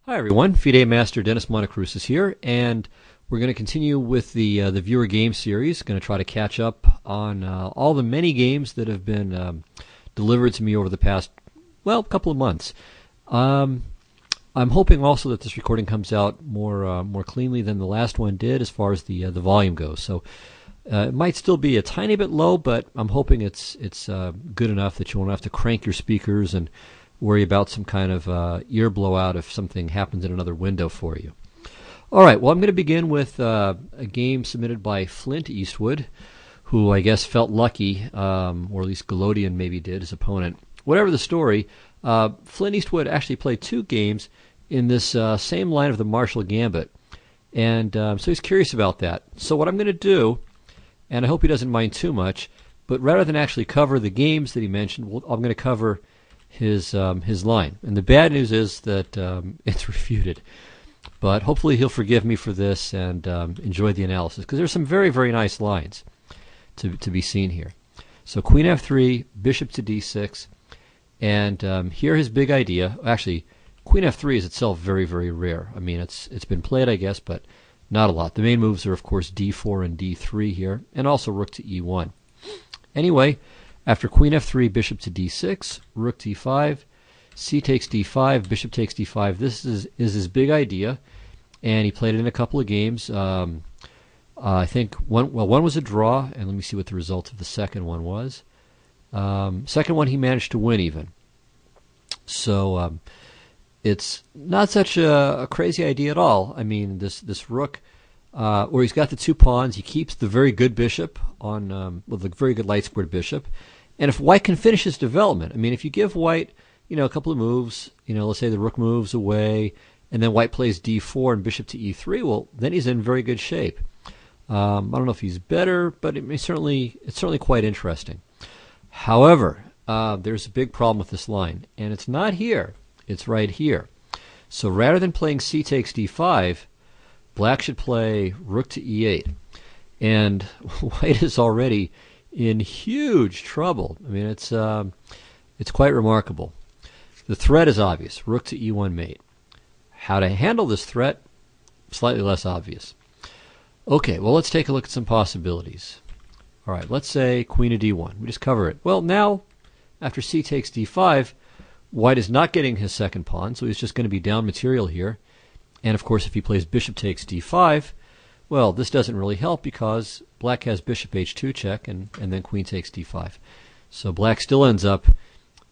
Hi everyone, FIDE Master Dennis Monokroussos here, and we're going to continue with the viewer game series. Going to try to catch up on all the many games that have been delivered to me over the past, couple of months. I'm hoping also that this recording comes out more cleanly than the last one did as far as the volume goes. So it might still be a tiny bit low, but I'm hoping it's good enough that you won't have to crank your speakers and worry about some kind of ear blowout if something happens in another window for you. All right, well, I'm going to begin with a game submitted by Flint Eastwood, who I guess felt lucky, or at least Galodian maybe did, his opponent. Whatever the story, Flint Eastwood actually played two games in this same line of the Marshall Gambit, and so he's curious about that. So what I'm going to do, and I hope he doesn't mind too much, but rather than actually cover the games that he mentioned, I'm going to cover his line. And the bad news is that it's refuted. But hopefully he'll forgive me for this and enjoy the analysis, because there's some very, very nice lines to be seen here. So Queen F3, Bishop to D6, and here his big idea. Actually, Queen F3 is itself very, very rare. I mean, it's been played, I guess, but not a lot. The main moves are, of course, D4 and D3 here, and also Rook to E1. Anyway, after Queen F3, Bishop to D6, Rook D5, C takes D5, Bishop takes D5. This is his big idea, and he played it in a couple of games. I think one was a draw, and let me see what the result of the second one was. Second one he managed to win even. So it's not such a crazy idea at all. I mean, this Rook, where he's got the two pawns, he keeps the very good bishop on, the very good light squared bishop. And if White can finish his development, I mean, if you give White, a couple of moves, let's say the Rook moves away, and then White plays D4 and Bishop to E3, well, then he's in very good shape. I don't know if he's better, but it's certainly quite interesting. However, there's a big problem with this line, and it's not here. It's right here. So rather than playing C takes D5, Black should play Rook to E8. And White is already in huge trouble. I mean, it's quite remarkable. The threat is obvious. Rook to E1 mate. How to handle this threat, slightly less obvious. Okay, well, let's take a look at some possibilities. All right, let's say Queen of D1. We just cover it. Well, now, after C takes D5, White is not getting his second pawn, so he's just going to be down material here. And, of course, if he plays Bishop takes D5, well, this doesn't really help because Black has Bishop H2 check, and then Queen takes D5. So Black still ends up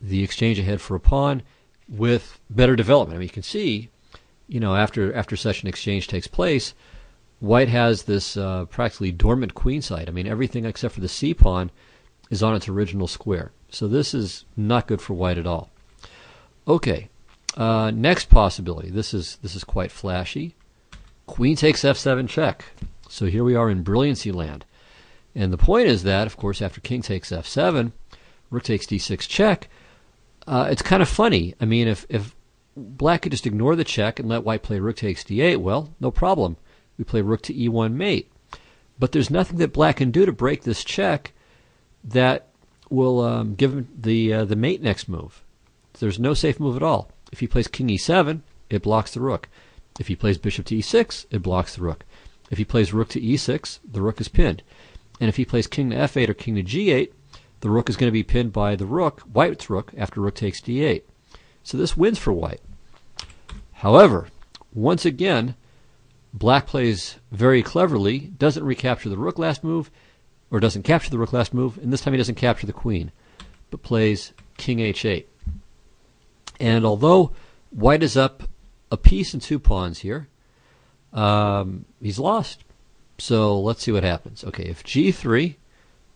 the exchange ahead for a pawn with better development. I mean, you can see, after such an exchange takes place, White has this practically dormant queen side. I mean, everything except for the C pawn is on its original square. So this is not good for White at all. Okay, next possibility. This is quite flashy. Queen takes F7 check. So here we are in brilliancy land. And the point is that, of course, after King takes F7, Rook takes D6 check. It's kind of funny. I mean, if Black could just ignore the check and let White play Rook takes D8, well, no problem. We play Rook to E1 mate. But there's nothing that Black can do to break this check that will give him the mate next move. There's no safe move at all. If he plays King E7, it blocks the Rook. If he plays Bishop to E6, it blocks the Rook. If he plays Rook to E6, the Rook is pinned. And if he plays King to F8 or King to G8, the Rook is going to be pinned by the Rook, White's Rook, after Rook takes D8. So this wins for White. However, once again, Black plays very cleverly, doesn't recapture the Rook last move, or doesn't capture the Rook last move, and this time he doesn't capture the Queen, but plays King H8. And although White is up a piece and two pawns here, he's lost. So let's see what happens. Okay, if G3,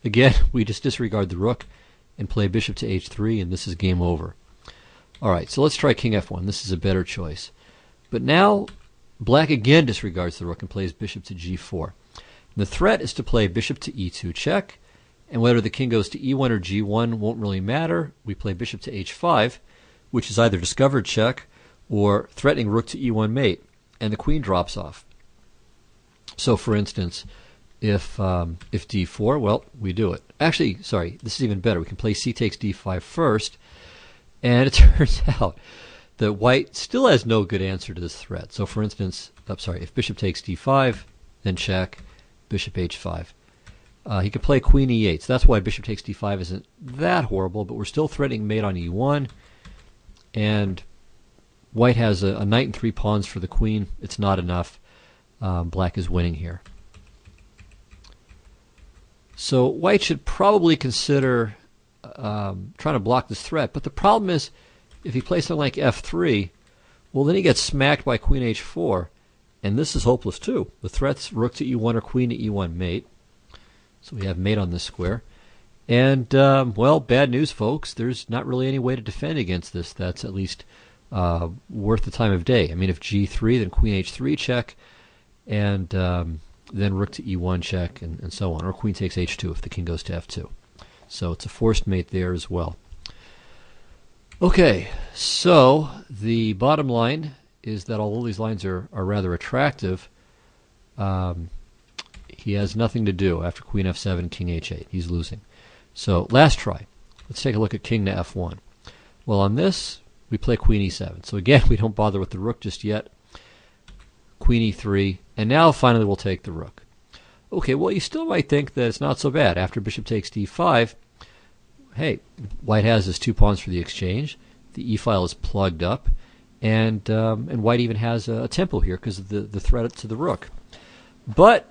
again, we just disregard the Rook and play Bishop to H3, and this is game over. All right, so let's try King F1. This is a better choice. But now Black again disregards the Rook and plays Bishop to G4. And the threat is to play Bishop to E2 check, and whether the king goes to E1 or G1 won't really matter. We play Bishop to H5, which is either discovered check or threatening Rook to E1 mate, and the Queen drops off. So, for instance, if D4, well, we do it. Actually, sorry, this is even better. We can play C takes D5 first, and it turns out that white still has no good answer to this threat. So for instance, if bishop takes d5, then check, bishop h5. He could play queen e8, so that's why bishop takes d5 isn't that horrible, but we're still threatening mate on e1, and white has a knight and 3 pawns for the queen. It's not enough. Black is winning here. So white should probably consider trying to block this threat, but the problem is if he plays something like f3, well then he gets smacked by queen h4, and this is hopeless too. The threat's rook to e1 or queen to e1 mate. So we have mate on this square. And, well, bad news, folks. There's not really any way to defend against this that's at least worth the time of day. I mean, if g3, then queen h3 check, and then rook to e1 check, and so on. Or queen takes h2 if the king goes to f2. So it's a forced mate there as well. Okay, so the bottom line is that although these lines are rather attractive, he has nothing to do after queen f7 and king h8. He's losing. So last try. Let's take a look at king to f1. Well, on this, we play queen e7. So again, we don't bother with the rook just yet. Queen e3, and now finally we'll take the rook. Okay, well, you still might think that it's not so bad. After bishop takes d5, hey, white has his 2 pawns for the exchange. The e-file is plugged up, and white even has a tempo here because of the threat to the rook. But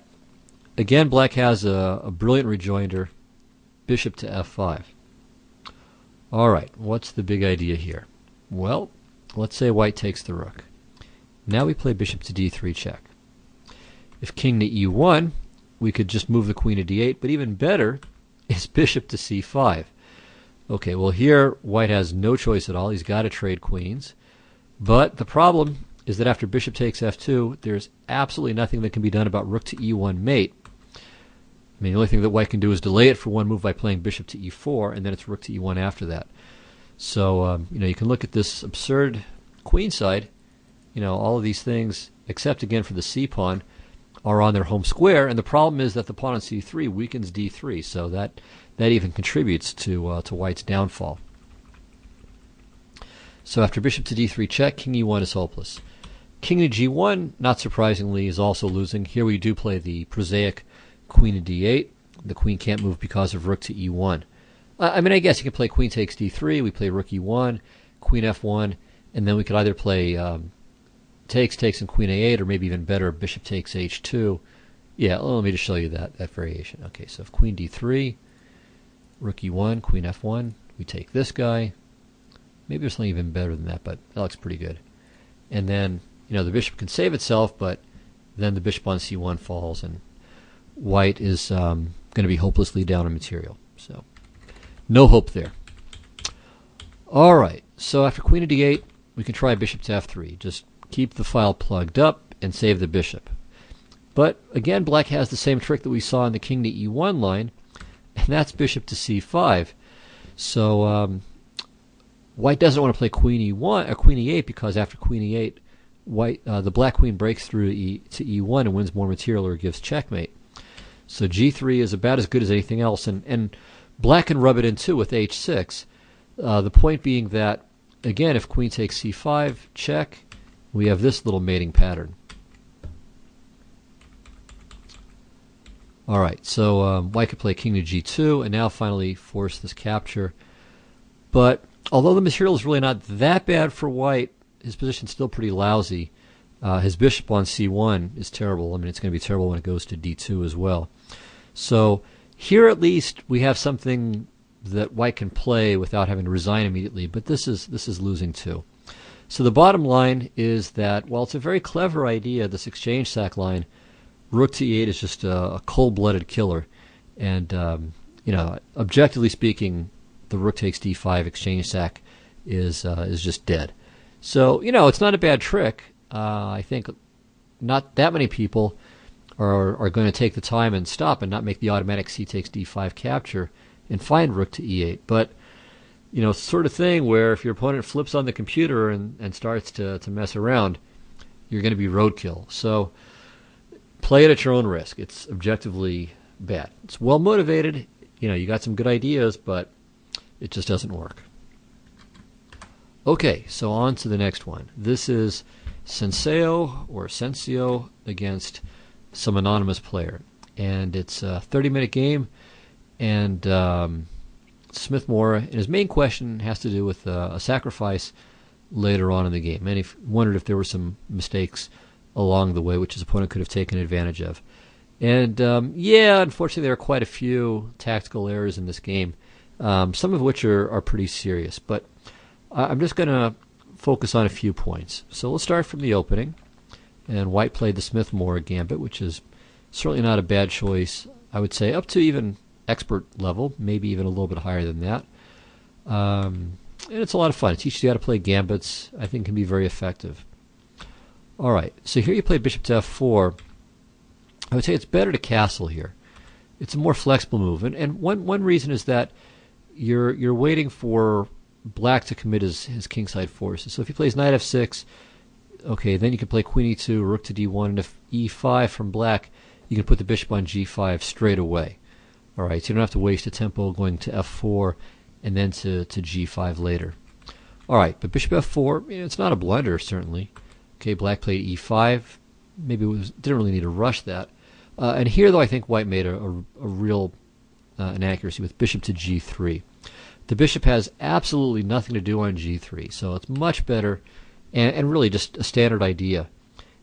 again, black has a brilliant rejoinder, bishop to f5. All right, what's the big idea here? Well, let's say white takes the rook. Now we play bishop to d3 check. If king to e1, we could just move the queen to d8, but even better is bishop to c5. Okay, well here white has no choice at all. He's got to trade queens. But the problem is that after bishop takes f2, there's absolutely nothing that can be done about rook to e1 mate. I mean, the only thing that white can do is delay it for one move by playing bishop to e4, and then it's rook to e1 after that. So, you can look at this absurd queen side. All of these things, except again for the c pawn, are on their home square, and the problem is that the pawn on c3 weakens d3, so that even contributes to white's downfall. So after bishop to d3 check, king e1 is hopeless. King to g1, not surprisingly, is also losing. Here we do play the prosaic queen to d8. The queen can't move because of rook to e1. I guess you could play queen takes d3, we play rook e1, queen f1, and then we could either play takes, and queen a8, or maybe even better, bishop takes h2. Yeah, let me just show you that variation. Okay, so if queen d3, rook e1, queen f1, we take this guy. Maybe there's something even better than that, but that looks pretty good. And then, the bishop can save itself, but then the bishop on c1 falls, and white is going to be hopelessly down on material. So, no hope there. All right, so after queen to d8, we can try bishop to f3. Just keep the file plugged up and save the bishop. But again, black has the same trick that we saw in the king to e1 line, and that's bishop to c5. So white doesn't want to play queen e1 or queen e8 because after queen e8, the black queen breaks through to e1 and wins more material or gives checkmate. So g3 is about as good as anything else, and black can rub it in too with h6. The point being that, again, if queen takes c5, check, we have this little mating pattern. All right, so white could play king to g2 and now finally force this capture. But although the material is really not that bad for white, his position's still pretty lousy. His bishop on c1 is terrible. I mean, it's going to be terrible when it goes to d2 as well. So here at least we have something that white can play without having to resign immediately, but this is losing too. So the bottom line is that while it's a very clever idea, this exchange sack line, rook to e8 is just a cold-blooded killer. And, objectively speaking, the rook takes d5 exchange sack is just dead. So, it's not a bad trick. I think not that many people are going to take the time and stop and not make the automatic c takes d5 capture and find rook to e8. But, sort of thing where if your opponent flips on the computer and starts to mess around, you're going to be roadkill. So play it at your own risk. It's objectively bad. It's well motivated. You got some good ideas, but it just doesn't work. Okay, so on to the next one. This is Senseo against some anonymous player. And it's a 30-minute game, and Smith-Morra, and his main question has to do with a sacrifice later on in the game. And he wondered if there were some mistakes along the way which his opponent could have taken advantage of. And yeah, unfortunately there are quite a few tactical errors in this game, some of which are pretty serious. But I'm just going to focus on a few points. So let's start from the opening. And White played the Smith-Morra gambit, which is certainly not a bad choice, I would say, up to even expert level, maybe even a little bit higher than that. And it's a lot of fun. It teaches you how to play gambits. I think can be very effective. All right, so here you play bishop to f4. I would say it's better to castle here. It's a more flexible move, and one reason is that you're waiting for black to commit his kingside forces. So if he plays knight f6, okay, then you can play queen e2, rook to d1, and if e5 from black, you can put the bishop on g5 straight away. All right, so you don't have to waste a tempo going to f4 and then to g5 later. All right, but bishop f4, it's not a blunder, certainly. Okay, black played e5. Maybe didn't really need to rush that. And here, though, I think White made a real inaccuracy with bishop to g3. The bishop has absolutely nothing to do on g3, so it's much better, and really just a standard idea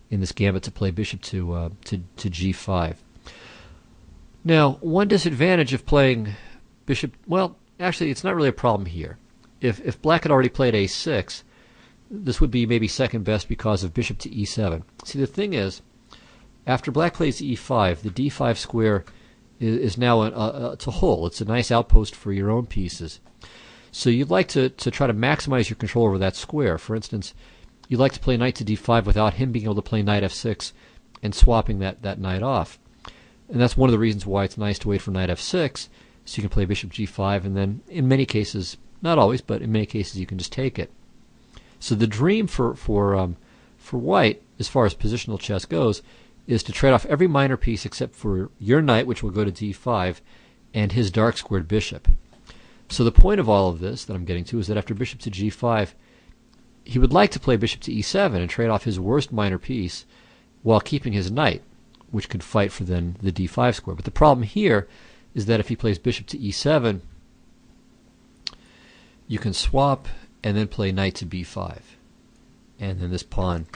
in this gambit to play bishop to g5. Now, one disadvantage of playing bishop, well, actually, it's not really a problem here. If black had already played a6, this would be maybe second best because of bishop to e7. See, the thing is, after black plays e5, the d5 square is now it's a hole. It's a nice outpost for your own pieces. So you'd like to try to maximize your control over that square. For instance, you'd like to play knight to d5 without him being able to play knight f6 and swapping that knight off. And that's one of the reasons why it's nice to wait for knight f6, so you can play bishop g5, and then in many cases, not always, but in many cases you can just take it. So the dream for White, as far as positional chess goes, is to trade off every minor piece except for your knight, which will go to d5, and his dark squared bishop. So the point of all of this that I'm getting to is that after bishop to g5, he would like to play bishop to e7 and trade off his worst minor piece while keeping his knight, which could fight for then the d5 square. But the problem here is that if he plays bishop to e7, you can swap and then play knight to b5, and then this pawn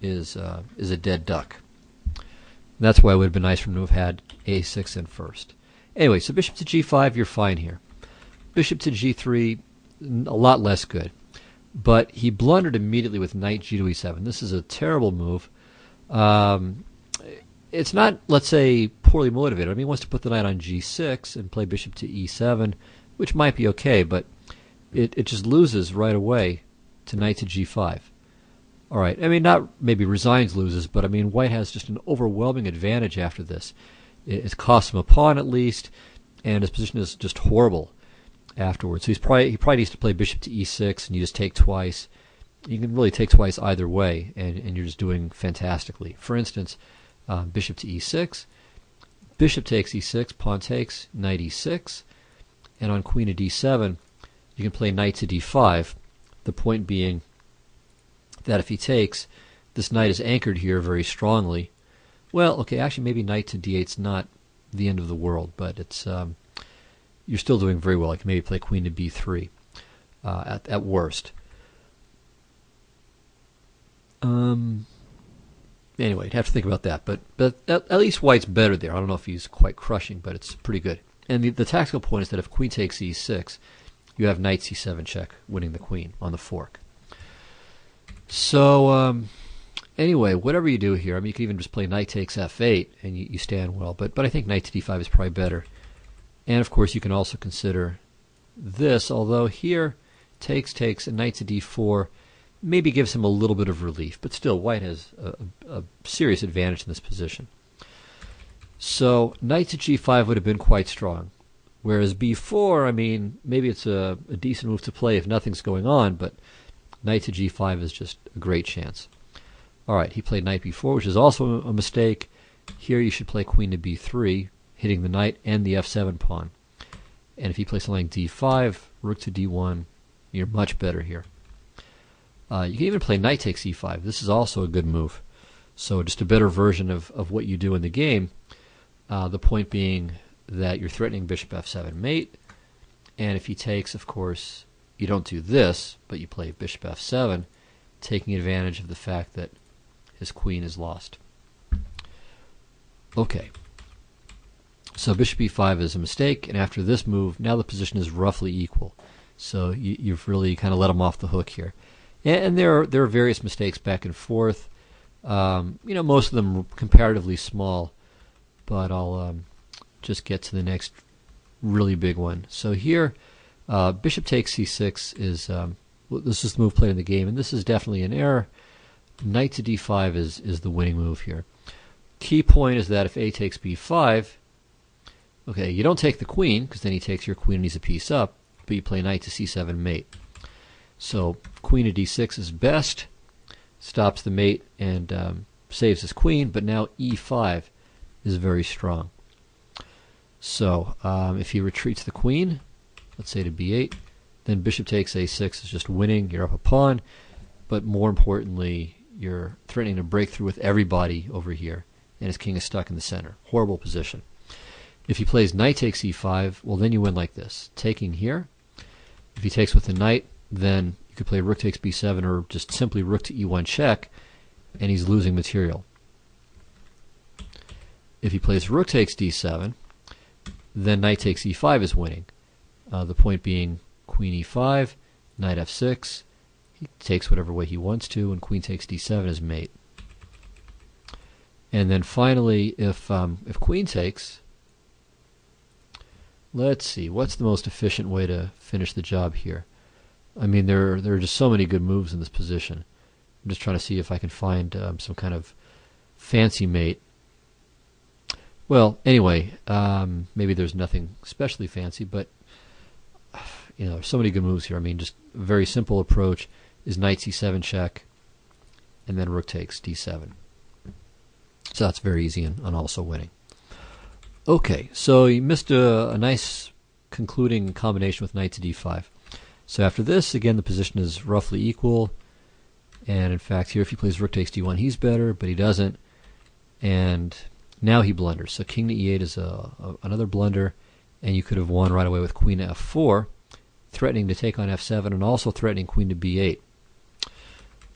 is a dead duck. That's why it would have been nice for him to have had a6 in first. Anyway, so bishop to g5, you're fine here. Bishop to g3, a lot less good. But he blundered immediately with knight g to e7. This is a terrible move. It's not, let's say, poorly motivated. I mean, he wants to put the knight on g6 and play bishop to e7, which might be okay, but it just loses right away to knight to g5. All right, I mean, not maybe resigns loses, but I mean, White has just an overwhelming advantage after this. It's cost him a pawn at least, and his position is just horrible afterwards. So he probably needs to play bishop to e6, and you just take twice. You can really take twice either way, and you're just doing fantastically. For instance, bishop to e6, bishop takes e6, pawn takes, knight e6, and on queen to d7, you can play knight to d5. The point being that if he takes, this knight is anchored here very strongly. Well, okay, actually maybe knight to d8 is not the end of the world, but it's you're still doing very well. I can maybe play queen to b3 at worst. Anyway, I'd have to think about that, but at least White's better there. I don't know if he's quite crushing, but it's pretty good. And the tactical point is that if queen takes e6, you have knight c7 check, winning the queen on the fork. So anyway, whatever you do here, I mean, you can even just play knight takes f8 and you stand well, but I think knight to d5 is probably better. And of course, you can also consider this, although here takes, and knight to d4 maybe gives him a little bit of relief, but still, White has a serious advantage in this position. So knight to g5 would have been quite strong, whereas b4, I mean, maybe it's a decent move to play if nothing's going on, but knight to g5 is just a great chance. All right, he played knight b4, which is also a mistake. Here you should play queen to b3, hitting the knight and the f7 pawn. And if you play something like d5, rook to d1, you're much better here. You can even play knight takes e5. This is also a good move. So just a better version of what you do in the game. The point being that you're threatening bishop f7 mate, and if he takes, of course, you don't do this, but you play bishop f7, taking advantage of the fact that his queen is lost. Okay, so bishop e5 is a mistake, and after this move, now the position is roughly equal. So you've really kind of let him off the hook here. And there are various mistakes back and forth. Most of them comparatively small, but I'll just get to the next really big one. So here, bishop takes c6 is this is the move played in the game, and this is definitely an error. Knight to d5 is the winning move here. Key point is that if a takes b5, okay, you don't take the queen, because then he takes your queen and he's a piece up, but you play knight to c7 mate. So queen to d6 is best, stops the mate and saves his queen, but now e5 is very strong. So if he retreats the queen, let's say to b8, then bishop takes a6 is just winning, you're up a pawn, but more importantly, you're threatening to break through with everybody over here, and his king is stuck in the center. Horrible position. If he plays knight takes e5, well, then you win like this. Taking here. If he takes with the knight, then you could play rook takes b7 or just simply rook to e1 check, and he's losing material. If he plays rook takes d7, then knight takes e5 is winning. The point being queen e5, knight f6, he takes whatever way he wants to, and queen takes d7 is mate. And then finally, if queen takes, let's see, what's the most efficient way to finish the job here? I mean, there are just so many good moves in this position. I'm just trying to see if I can find some kind of fancy mate. Well, anyway, maybe there's nothing especially fancy, but there's so many good moves here. I mean, just a very simple approach is knight c7 check, and then rook takes d7. So that's very easy and also winning. Okay, so you missed a nice concluding combination with knight to d5. So after this, again, the position is roughly equal. And in fact, here if he plays rook takes d1, he's better, but he doesn't. And now he blunders. So king to e8 is another blunder, and you could have won right away with queen to f4, threatening to take on f7 and also threatening queen to b8.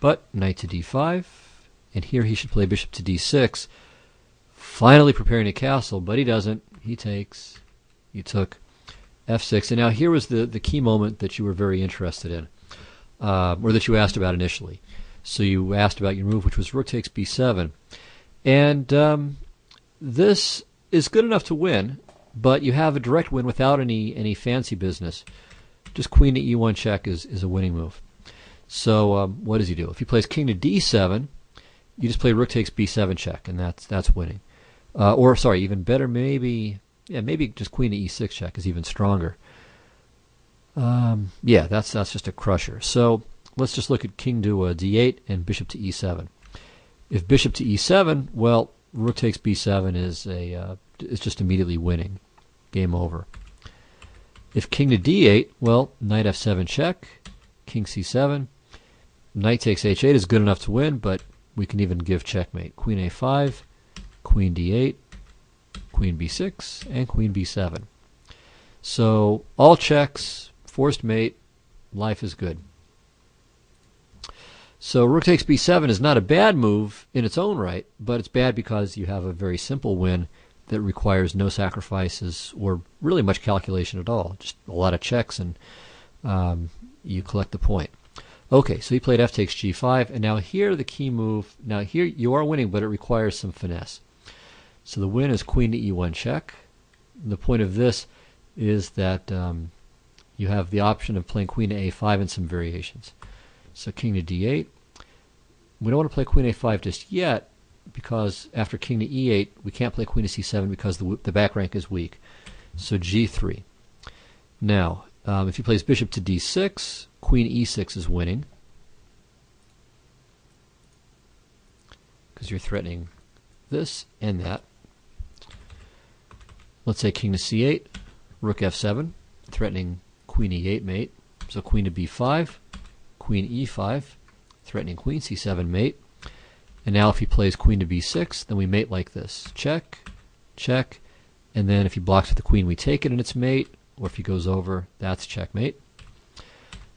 But knight to d5, and here he should play bishop to d6, finally preparing a castle, but he doesn't. He takes. You took f6. And now here was the key moment that you were very interested in, or that you asked about initially. So you asked about your move, which was rook takes b7. And this is good enough to win, but you have a direct win without any fancy business. Just queen to e1 check is a winning move. So what does he do? If he plays king to d7, you just play rook takes b7 check, and that's winning. Or sorry, even better, maybe just queen to e6 check is even stronger. Yeah, that's just a crusher. So let's just look at king to d8 and bishop to e7. If bishop to e7, well, rook takes b7 is just immediately winning. Game over. If king to d8, well, knight f7 check, king c7, knight takes h8 is good enough to win, but we can even give checkmate. Queen a5, queen d8, queen b6, and queen b7. So all checks, forced mate, life is good. So rook takes b7 is not a bad move in its own right, but it's bad because you have a very simple win that requires no sacrifices or really much calculation at all. Just a lot of checks, and you collect the point. Okay, so he played f takes g5, and now here the key move. Now here you are winning, but it requires some finesse. So the win is queen to e1 check. The point of this is that you have the option of playing queen to a5 and some variations. So king to d8. We don't want to play queen a5 just yet, because after king to e8, we can't play queen to c7 because the back rank is weak. So g3. Now, if he plays bishop to d6, queen e6 is winning, because you're threatening this and that. Let's say king to c8, rook f7, threatening queen e8 mate. So queen to b5, queen e5, threatening queen, c7 mate. And now if he plays queen to b6, then we mate like this. Check, check, and then if he blocks with the queen, we take it and it's mate, or if he goes over, that's checkmate.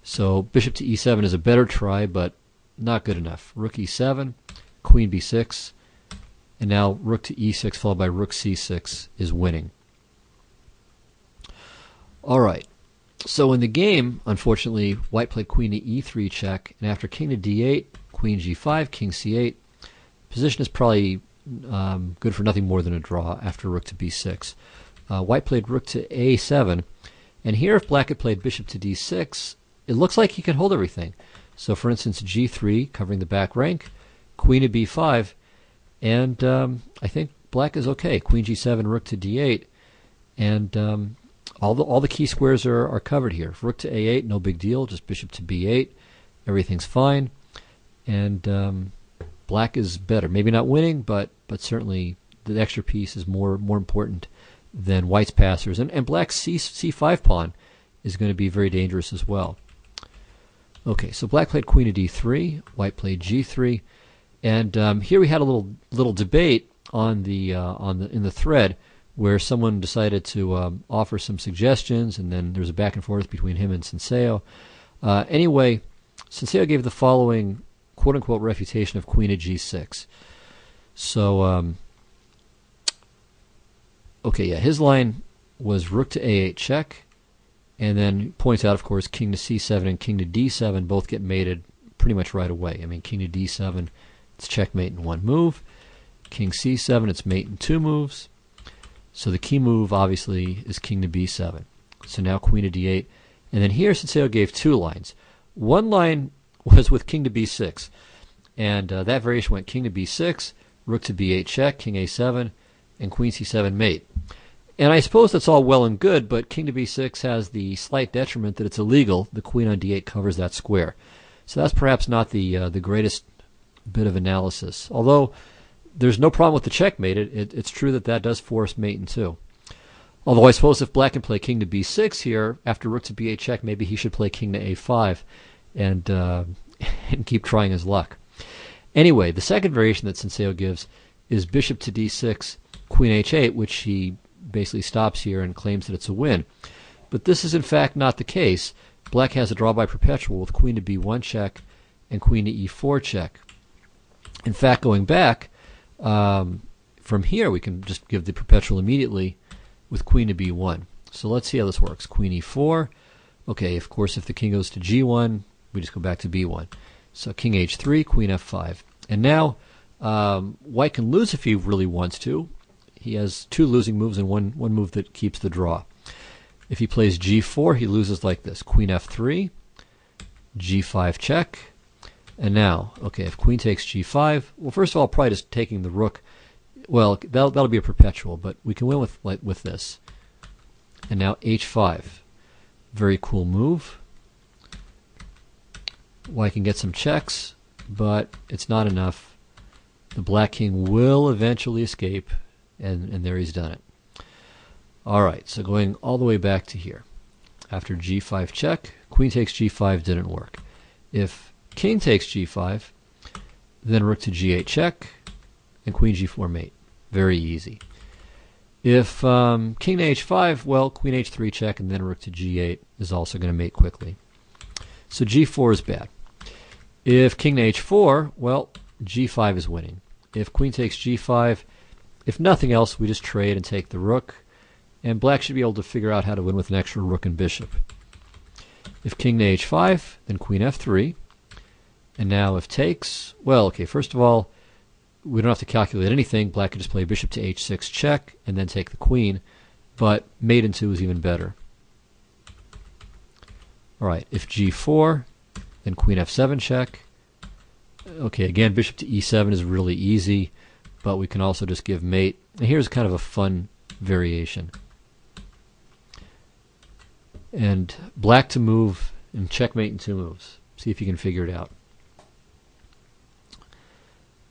So bishop to e7 is a better try, but not good enough. Rook e7, queen b6, and now rook to e6 followed by rook c6 is winning. All right. So in the game, unfortunately, white played queen to e3 check, and after king to d8, queen g5, king c8, position is probably good for nothing more than a draw after rook to b6. White played rook to a7, and here if black had played bishop to d6, it looks like he can hold everything. So for instance, g3 covering the back rank, queen to b5, and I think black is okay. Queen g7, rook to d8, and all the key squares are covered here. Rook to a8, no big deal, just bishop to b8, everything's fine, and black is better. Maybe not winning, but certainly the extra piece is more important than white's passers, and black's c5 pawn is going to be very dangerous as well. Okay, so black played queen to d3, white played g3, and here we had a little debate in the thread where someone decided to offer some suggestions, and then there was a back and forth between him and Senseo. Anyway, Senseo gave the following quote-unquote refutation of queen to g6. So, okay, yeah, his line was rook to a8 check, and then points out, of course, king to c7 and king to d7 both get mated pretty much right away. I mean, king to d7, it's checkmate in one move. King c7, it's mate in two moves. So the key move, obviously, is king to b7. So now queen to d8. And then here, Senseo gave two lines. One line was with king to b6. And that variation went king to b6, rook to b8 check, king a7, and queen c7 mate. And I suppose that's all well and good, but king to b6 has the slight detriment that it's illegal. The queen on d8 covers that square. So that's perhaps not the greatest bit of analysis. Although there's no problem with the checkmate. It's true that does force mate in two. Although I suppose if black can play king to b6 here, after rook to b8 check, maybe he should play king to a5 and keep trying his luck. Anyway, the second variation that Senseo gives is bishop to d6, queen h8, which he basically stops here and claims that it's a win. But this is in fact not the case. Black has a draw by perpetual with queen to b1 check and queen to e4 check. In fact, going back, from here we can just give the perpetual immediately with queen to b1. So let's see how this works. Queen e4. Okay, of course, if the king goes to g1, we just go back to b1. So king h3, queen f5. And now white can lose if he really wants to. He has two losing moves and one move that keeps the draw. If he plays g4, he loses like this. Queen f3, g5 check. And now, okay, if queen takes g5, well, first of all, probably just taking the rook. Well, that'll be a perpetual, but we can win with this. And now h5. Very cool move. White can get some checks, but it's not enough. The black king will eventually escape, and there he's done it. All right, so going all the way back to here. After g5 check, queen takes g5 didn't work. If king takes g5, then rook to g8 check, and queen g4 mate. Very easy. If king to h5, well, queen h3 check, and then rook to g8 is also going to mate quickly. So g4 is bad. If king to h4, well, g5 is winning. If queen takes g5, if nothing else, we just trade and take the rook, and black should be able to figure out how to win with an extra rook and bishop. If king to h5, then queen f3. And now if takes, well, okay, first of all, we don't have to calculate anything. Black can just play bishop to h6 check and then take the queen, but mate in two is even better. All right, if g4, then queen f7 check. Okay, again, bishop to e7 is really easy, but we can also just give mate. And here's kind of a fun variation. And black to move and checkmate in two moves. See if you can figure it out.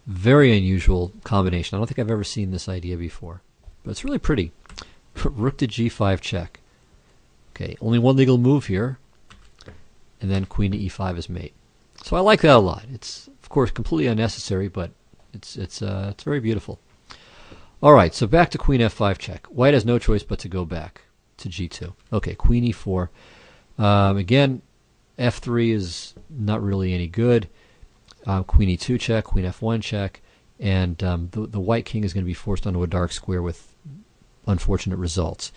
Very unusual combination. I don't think I've ever seen this idea before, but it's really pretty. Rook to g5 check. Okay, only one legal move here, and then queen to e5 is mate. So I like that a lot. It's of course completely unnecessary, but it's very beautiful. All right, so back to queen f5 check. White has no choice but to go back to g2. Okay, queen e4. Again, f3 is not really any good. Queen e2 check, queen f1 check, and the white king is going to be forced onto a dark square with unfortunate results.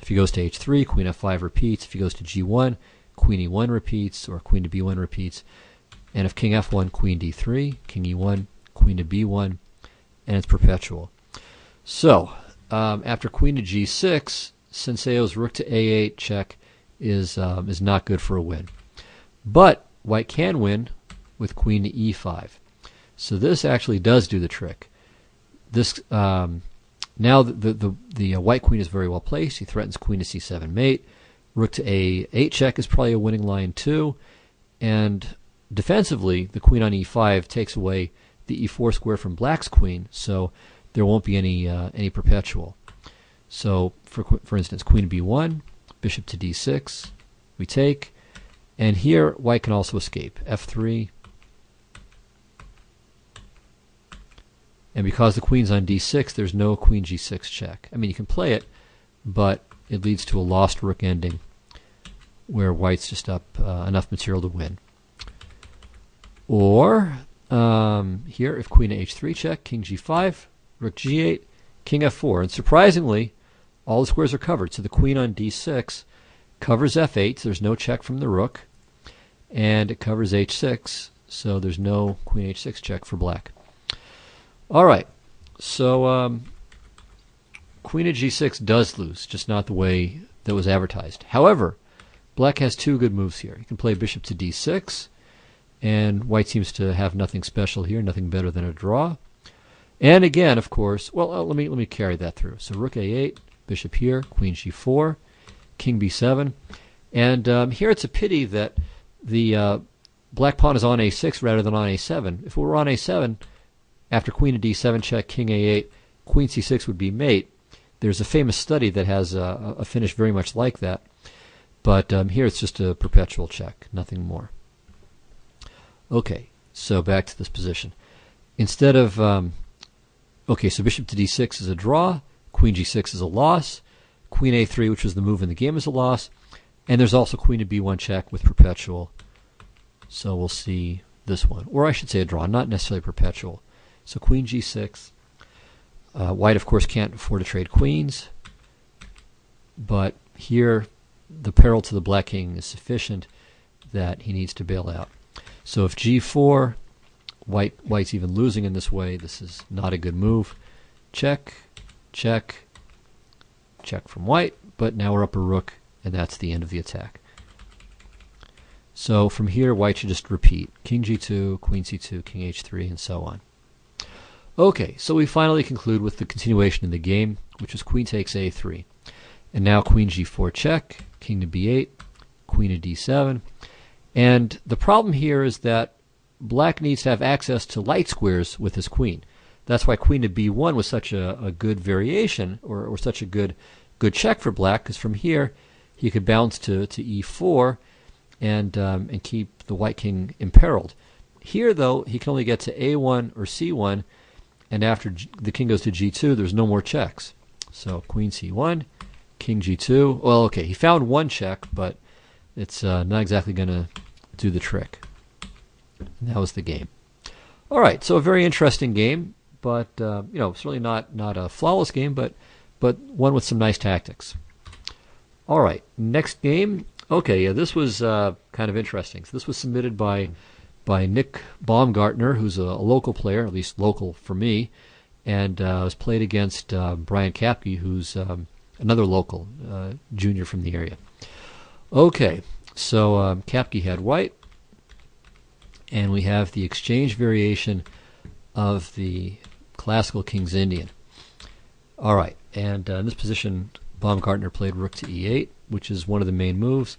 If he goes to h3, queen f5 repeats. If he goes to g1, queen e1 repeats, or queen to b1 repeats. And if king f1, queen d3, king e1, queen to b1, and it's perpetual. So, after queen to g6, Senseo's rook to a8 check is not good for a win. But white can win with queen to e5. So this actually does do the trick. This now the white queen is very well placed. He threatens queen to c7 mate. Rook to a8 check is probably a winning line too. And defensively, the queen on e5 takes away the e4 square from black's queen, so there won't be any perpetual. So for instance, queen to b1, bishop to d6, we take, and here white can also escape. f3, and because the queen's on d6, there's no queen g6 check. I mean, you can play it, but it leads to a lost rook ending where white's just up enough material to win. Or here, if queen to h3 check, king g5, rook g8, king f4. And surprisingly, all the squares are covered. So the queen on d6 covers f8, so there's no check from the rook. And it covers h6, so there's no queen h6 check for black. All right, so queen to g6 does lose, just not the way that was advertised. However, black has two good moves here. He can play bishop to d6, and white seems to have nothing special here, nothing better than a draw. And again, of course, well, let me carry that through. So rook a8, bishop here, queen g4, king b7, and here it's a pity that the black pawn is on a6 rather than on a7. If it were on a7, after queen to d7 check, king a8, queen c6 would be mate. There's a famous study that has a finish very much like that, but here it's just a perpetual check, nothing more. Okay, so back to this position. Instead of okay, so bishop to d6 is a draw, queen g6 is a loss, queen a3, which was the move in the game, is a loss, and there's also queen to b1 check with perpetual. So we'll see this one, or I should say a draw, not necessarily perpetual. So queen g6. White, of course, can't afford to trade queens, but here the peril to the black king is sufficient that he needs to bail out. So if g4, white's even losing in this way. This is not a good move. Check, check, check from white, but now we're up a rook, and that's the end of the attack. So from here, white should just repeat. King g2, queen c2, king h3, and so on. Okay, so we finally conclude with the continuation of the game, which is queen takes a3. And now queen g4 check, king to b8, queen to d7. And the problem here is that black needs to have access to light squares with his queen. That's why queen to b1 was such a good variation, or such a good check for black, because from here he could bounce to e4 and keep the white king imperiled. Here, though, he can only get to a1 or c1, and after the king goes to g2, there's no more checks. So queen c1, king g2. Well, okay, he found one check, but it's not exactly going to do the trick. And that was the game. All right, so a very interesting game, but certainly not a flawless game, but one with some nice tactics. All right, next game. Okay, yeah, this was kind of interesting. So this was submitted by Nick Baumgartner, who's a local player, at least local for me, and was played against Brian Kapke, who's another local junior from the area. Okay, so Kapke had white, and we have the exchange variation of the classical King's Indian. All right, and in this position, Baumgartner played rook to e8, which is one of the main moves.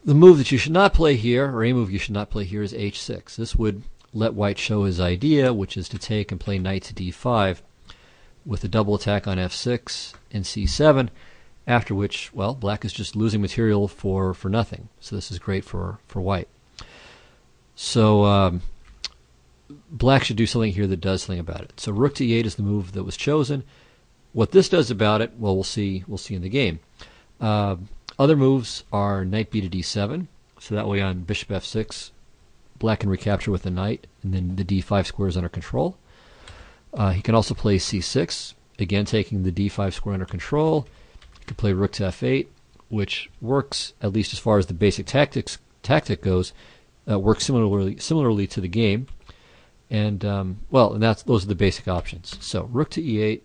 The move that you should not play here, or a move you should not play here, is h6. This would let white show his idea, which is to take and play knight to d5 with a double attack on f6 and c7, after which, well, black is just losing material for nothing. So this is great for white. So black should do something here that does something about it. So rook to e8 is the move that was chosen. What this does about it, well, we'll see in the game. Other moves are knight b to d7. So that way on bishop f6, black can recapture with the knight, and then the d5 square is under control. He can also play c6, again taking the d5 square under control. He can play rook to f8, which works, at least as far as the basic tactic goes, works similarly to the game. And those are the basic options. So rook to e8,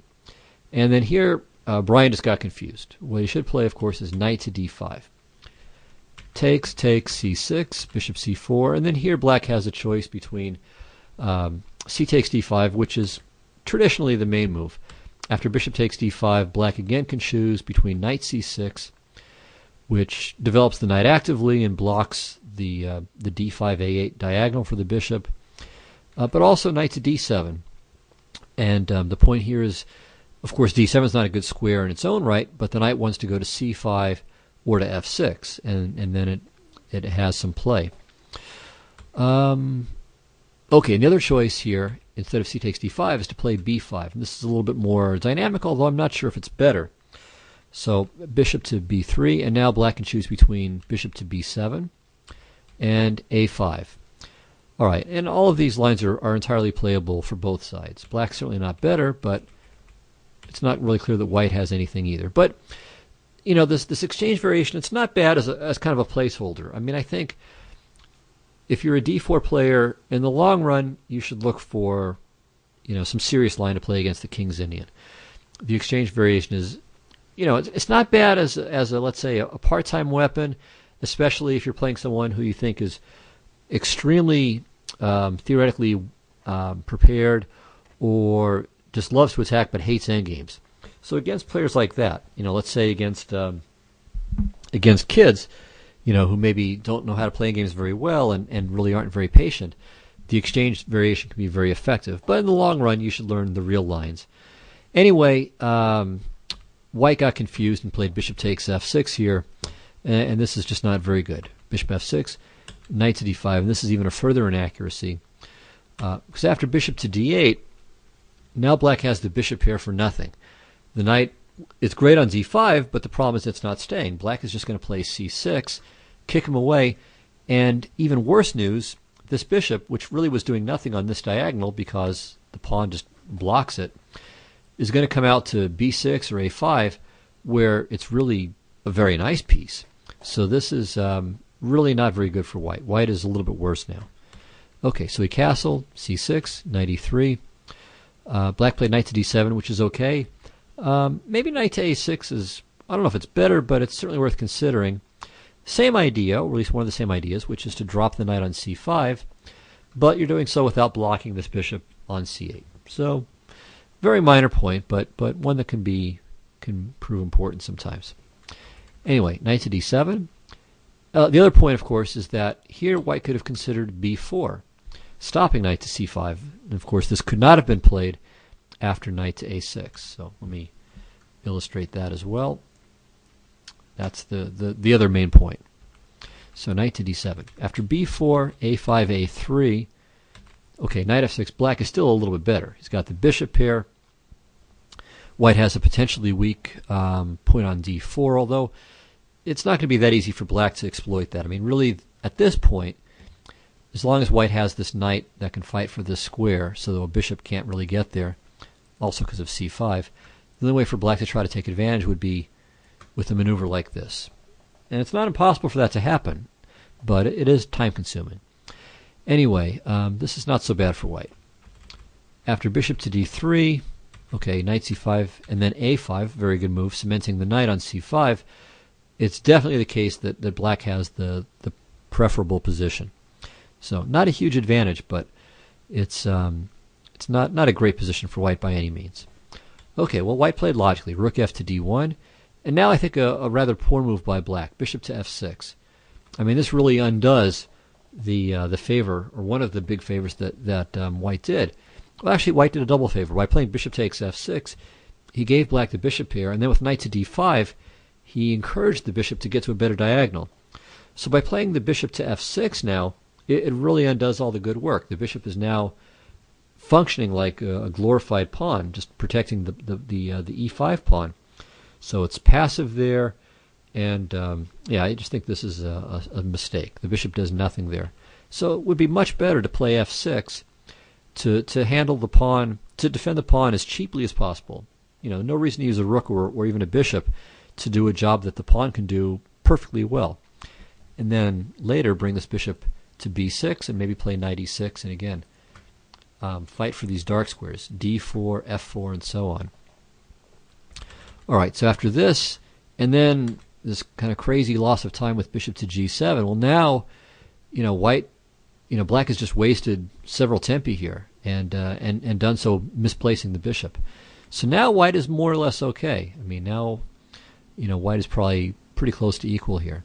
and then here Brian just got confused. What he should play, of course, is knight to d5. Takes c6, bishop c4, and then here black has a choice between c takes d5, which is traditionally the main move. After bishop takes d5, black again can choose between knight c6, which develops the knight actively and blocks the d5 a8 diagonal for the bishop, but also knight to d7. And the point here is, of course, d7 is not a good square in its own right, but the knight wants to go to c5 or to f6, and then it has some play. Okay, and the other choice here, instead of c takes d5, is to play b5. And this is a little bit more dynamic, although I'm not sure if it's better. So bishop to b3, and now black can choose between bishop to b7 and a5. All right, and all of these lines are entirely playable for both sides. Black's certainly not better, but it's not really clear that white has anything either. But you know, this exchange variation, it's not bad as kind of a placeholder. I mean, I think if you're a d4 player, in the long run, you should look for, you know, some serious line to play against the King's Indian. The exchange variation is, you know, it's not bad as a, let's say, a part-time weapon, especially if you're playing someone who you think is extremely theoretically prepared, or just loves to attack but hates endgames. So against players like that, you know, let's say against kids, you know, who maybe don't know how to play games very well and really aren't very patient, the exchange variation can be very effective. But in the long run, you should learn the real lines. Anyway, white got confused and played bishop takes f6 here, and this is just not very good. Bishop f6, knight to d5, and this is even a further inaccuracy. Because after bishop to d8, now black has the bishop here for nothing. The knight is great on d5, but the problem is it's not staying. Black is just going to play c6, kick him away, and even worse news, this bishop, which really was doing nothing on this diagonal because the pawn just blocks it, is going to come out to b6 or a5, where it's really a very nice piece. So this is really not very good for white. White is a little bit worse now. Okay, so he castled, c6, knight e3. Black played knight to d7, which is okay. Maybe knight to a6 is, I don't know if it's better, but it's certainly worth considering. Same idea, or at least one of the same ideas, which is to drop the knight on c5, but you're doing so without blocking this bishop on c8. So, very minor point, but one that can prove important sometimes. Anyway, knight to d7. The other point, of course, is that here white could have considered b4, stopping knight to c5. And of course, this could not have been played after knight to a6. So let me illustrate that as well. That's the other main point. So knight to d7. After b4, a5, a3. Okay, knight f6. Black is still a little bit better. He's got the bishop pair. White has a potentially weak point on d4, although it's not going to be that easy for black to exploit that. I mean, really, at this point, as long as white has this knight that can fight for this square, so that a bishop can't really get there, also because of c5, the only way for black to try to take advantage would be with a maneuver like this. And it's not impossible for that to happen, but it is time-consuming. Anyway, this is not so bad for white. After bishop to d3, okay, knight c5, and then a5, very good move, cementing the knight on c5. It's definitely the case that black has the preferable position. So not a huge advantage, but it's not a great position for white by any means. Okay, well, white played logically. Rook f to d1, and now I think a rather poor move by black. Bishop to f6. I mean, this really undoes the favor, or one of the big favors that white did. Well, actually, white did a double favor. By playing bishop takes f6, he gave black the bishop pair, and then with knight to d5, he encouraged the bishop to get to a better diagonal. So by playing the bishop to f6 now, it really undoes all the good work. The bishop is now functioning like a glorified pawn, just protecting the e5 pawn. So it's passive there, and yeah, I just think this is a mistake. The bishop does nothing there. So it would be much better to play f6 to handle the pawn, to defend the pawn as cheaply as possible. No reason to use a rook or even a bishop to do a job that the pawn can do perfectly well. And then later bring this bishop to b6 and maybe play knight e6, and again, fight for these dark squares, d4, f4, and so on. All right, so after this, and then this kind of crazy loss of time with bishop to g7, well now, white, black has just wasted several tempi here and done so misplacing the bishop. So now white is more or less okay. I mean, now, white is probably pretty close to equal here.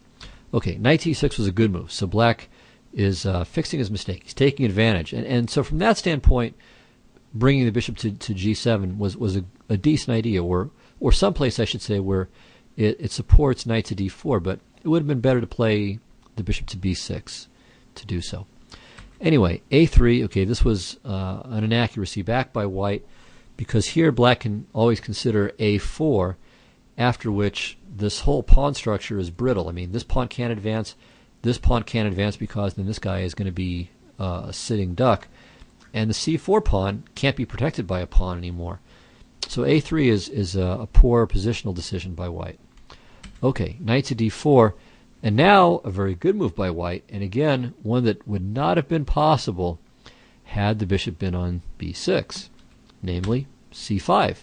Okay, knight e6 was a good move. So black is fixing his mistake. He's taking advantage. And so from that standpoint, bringing the bishop to g7 was a decent idea, or someplace, I should say, where it supports knight to d4, but it would have been better to play the bishop to b6 to do so. Anyway, a3, okay, this was an inaccuracy back by white, because here black can always consider a4, after which this whole pawn structure is brittle. I mean, this pawn can't advance, this pawn can't advance, because then this guy is going to be a sitting duck, and the c4 pawn can't be protected by a pawn anymore. So a3 is a poor positional decision by white. Okay, knight to d4, and now a very good move by white, and again, one that would not have been possible had the bishop been on b6, namely c5.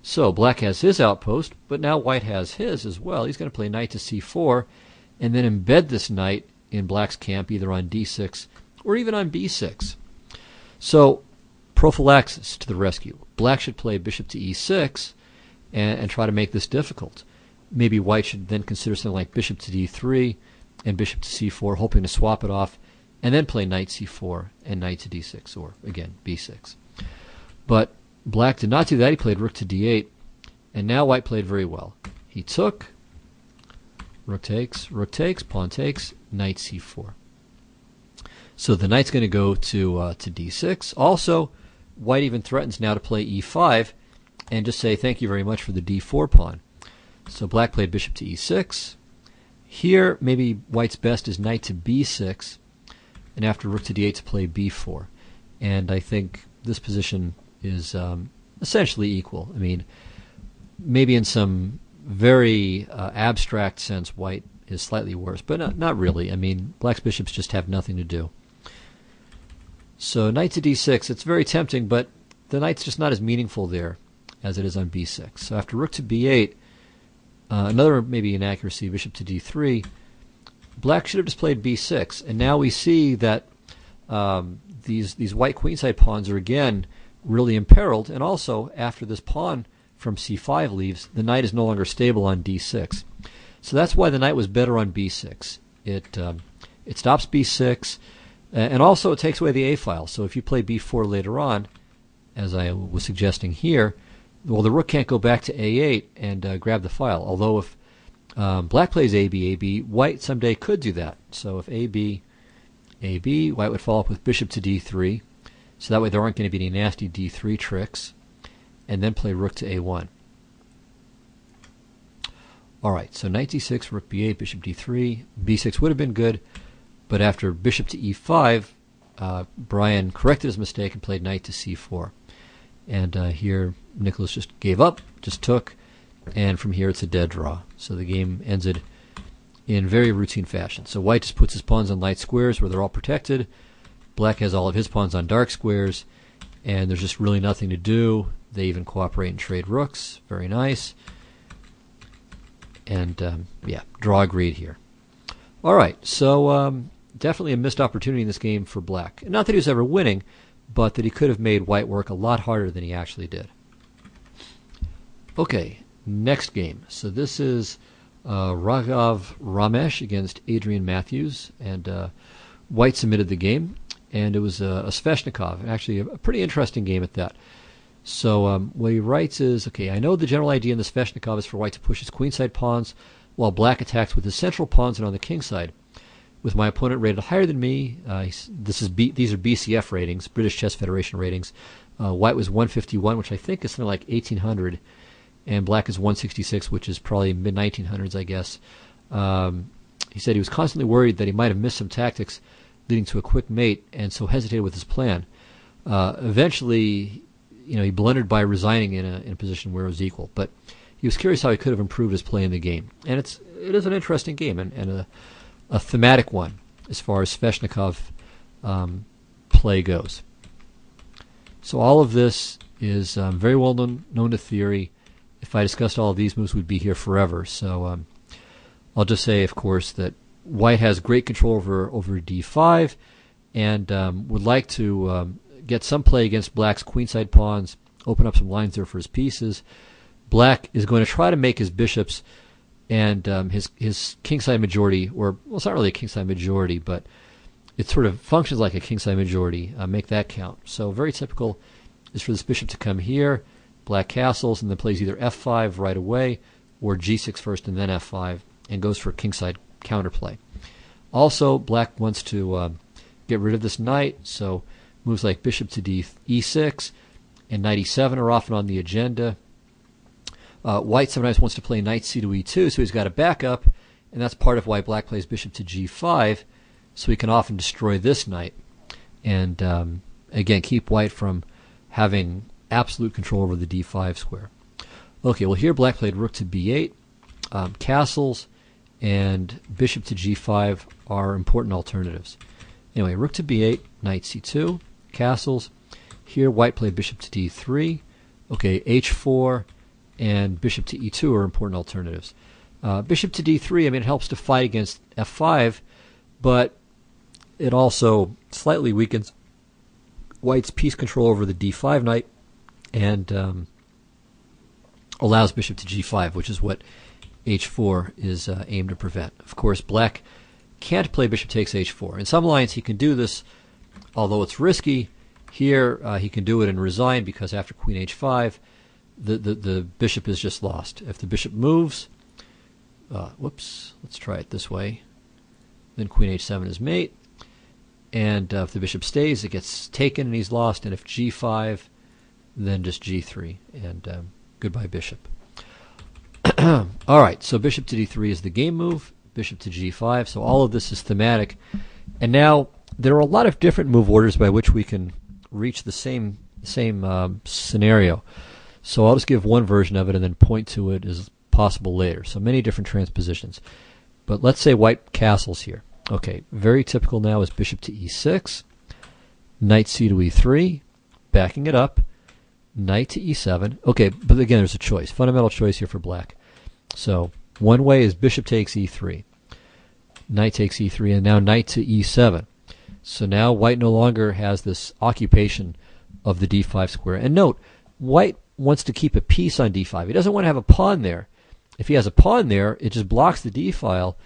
So black has his outpost, but now white has his as well. He's going to play knight to c4, and then embed this knight in black's camp either on d6 or even on b6. So prophylaxis to the rescue. Black should play bishop to e6 and try to make this difficult. Maybe white should then consider something like bishop to d3 and bishop to c4, hoping to swap it off, and then play knight c4 and knight to d6, or again b6. But black did not do that. He played rook to d8, and now white played very well. He took, rook takes, pawn takes, knight c4. So the knight's going to go to d6. Also, white even threatens now to play e5 and just say thank you very much for the d4 pawn. So black played bishop to e6. Here, maybe white's best is knight to b6, and after rook to d8 to play b4. And I think this position is essentially equal. I mean, maybe in some very abstract sense, white is slightly worse, but not really. I mean, black's bishops just have nothing to do. So knight to d6, it's very tempting, but the knight's just not as meaningful there as it is on b6. So after rook to b8, another maybe inaccuracy, bishop to d3, black should have just played b6, and now we see that these white queenside pawns are again really imperiled, and also after this pawn from c5 leaves, the knight is no longer stable on d6. So that's why the knight was better on b6. It stops b6, and also it takes away the a file. So if you play b4 later on, as I was suggesting here, well, the rook can't go back to a8 and grab the file. Although if black plays AB, white someday could do that. So if AB, white would follow up with bishop to d3. So that way there aren't going to be any nasty d3 tricks. And then play rook to a1. All right, so knight d6, rook b8, bishop d3. b6 would have been good, but after bishop to e5, Brian corrected his mistake and played knight to c4. And here Nicholas just gave up, just took, and from here it's a dead draw. So the game ended in very routine fashion. So white just puts his pawns on light squares where they're all protected. Black has all of his pawns on dark squares, and there's just really nothing to do. They even cooperate and trade rooks. Very nice. And yeah, draw agreed here. All right, so definitely a missed opportunity in this game for black. Not that he was ever winning, but that he could have made white work a lot harder than he actually did. Okay, next game. So this is Raghav Ramesh against Adrian Matthews, and white submitted the game, and it was a Sveshnikov, actually a pretty interesting game at that. So what he writes is, okay, I know the general idea in the Sveshnikov is for white to push his queenside pawns while black attacks with his central pawns and on the king side. with my opponent rated higher than me. These are BCF ratings, British Chess Federation ratings. White was 151, which I think is something like 1800, and black is 166, which is probably mid-1900s, I guess. He said he was constantly worried that he might have missed some tactics leading to a quick mate, and so hesitated with his plan. Eventually, he blundered by resigning in a position where it was equal, but he was curious how he could have improved his play in the game. And it is an interesting game, and a thematic one as far as Sveshnikov play goes. So all of this is very well known to theory. If I discussed all of these moves, we'd be here forever. So I'll just say, of course, that white has great control over d5 and would like to get some play against black's queenside pawns, open up some lines there for his pieces. Black is going to try to make his bishops and his kingside majority, or, well, it's not really a kingside majority, but it sort of functions like a kingside majority, make that count. So very typical is for this bishop to come here, black castles, and then plays either f5 right away, or g6 first and then f5, and goes for kingside counterplay. Also, black wants to get rid of this knight, so moves like bishop to e6 and knight e7 are often on the agenda. White sometimes wants to play knight c to e2, so he's got a backup, and that's part of why black plays bishop to g5, so he can often destroy this knight, and again, keep white from having absolute control over the d5 square. Okay, well here black played rook to b8, castles, and bishop to g5 are important alternatives. Anyway, rook to b8, knight c2, castles. Here white played bishop to d3. Okay, h4 and bishop to e2 are important alternatives. Bishop to d3, I mean, it helps to fight against f5, but it also slightly weakens white's piece control over the d5 knight and allows bishop to g5, which is what h4 is aimed to prevent. Of course, black can't play bishop takes h4. In some lines he can do this, although it's risky. Here he can do it and resign, because after queen h5 the bishop is just lost. If the bishop moves, let's try it this way, then queen h7 is mate, and if the bishop stays, it gets taken and he's lost, and if g5, then just g3, and goodbye bishop. Alright, so bishop to d3 is the game move, bishop to g5, so all of this is thematic, and now there are a lot of different move orders by which we can reach the same scenario. So I'll just give one version of it and then point to it as possible later. So many different transpositions. But let's say white castles here. Okay, very typical now is bishop to e6, knight c to e3, backing it up, knight to e7. Okay, but again, there's a choice, fundamental choice here for black. So one way is bishop takes e3, knight takes e3, and now knight to e7. So now white no longer has this occupation of the d5 square. And note, white wants to keep a piece on d5. He doesn't want to have a pawn there. If he has a pawn there, it just blocks the d file,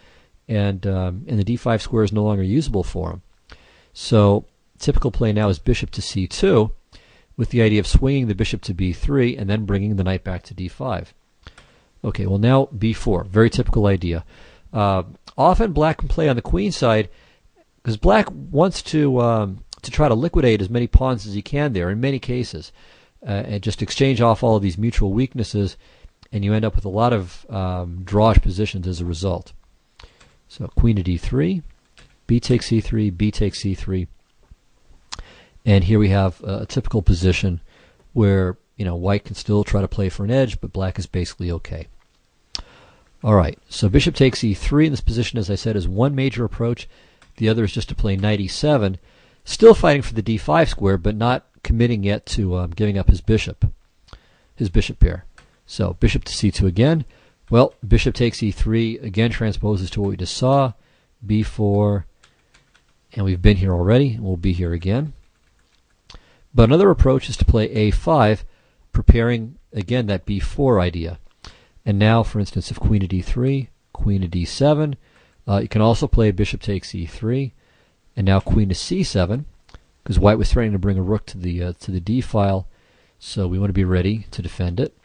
and the d5 square is no longer usable for him. So typical play now is bishop to c2, with the idea of swinging the bishop to b3 and then bringing the knight back to d5. Okay, well now b4, very typical idea. Often black can play on the queen side because black wants to try to liquidate as many pawns as he can there in many cases, and just exchange off all of these mutual weaknesses, and you end up with a lot of drawish positions as a result. So queen to d3, b takes c3, b takes c3, and here we have a typical position where white can still try to play for an edge, but black is basically okay. All right, so bishop takes e3 in this position, as I said, is one major approach. The other is just to play knight e7, still fighting for the d5 square, but not committing yet to giving up his bishop pair. So bishop to c2 again. Well, bishop takes e3 again transposes to what we just saw, b4, and we've been here already, and we'll be here again. But another approach is to play a5, preparing again that b4 idea. And now, for instance, if queen to d3, queen to d7, you can also play bishop takes e3, and now queen to c7, because white was threatening to bring a rook to the d file, so we want to be ready to defend it.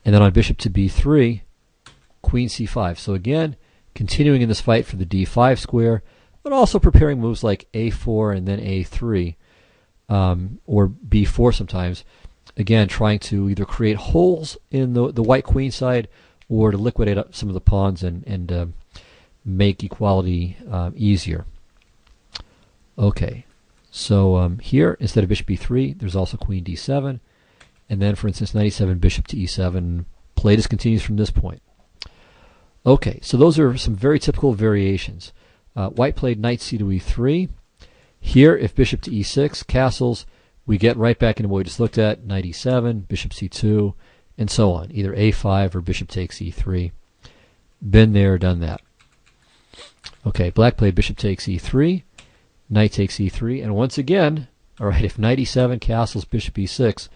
And then on bishop to b3, queen c5. So again, continuing in this fight for the d5 square, but also preparing moves like a4 and then a3, or b4 sometimes. Again, trying to either create holes in the white queen side or to liquidate up some of the pawns and make equality easier. Okay, so here, instead of bishop b3, there's also queen d7. And then, for instance, knight e7, bishop to e7. Play just continues from this point. Okay, so those are some very typical variations. White played knight c to e3. Here, if bishop to e6 castles, we get right back into what we just looked at, knight e7, bishop c2, and so on. Either a5 or bishop takes e3. Been there, done that. Okay, black played bishop takes e3, knight takes e3, and once again, all right, if knight e7 castles bishop e6,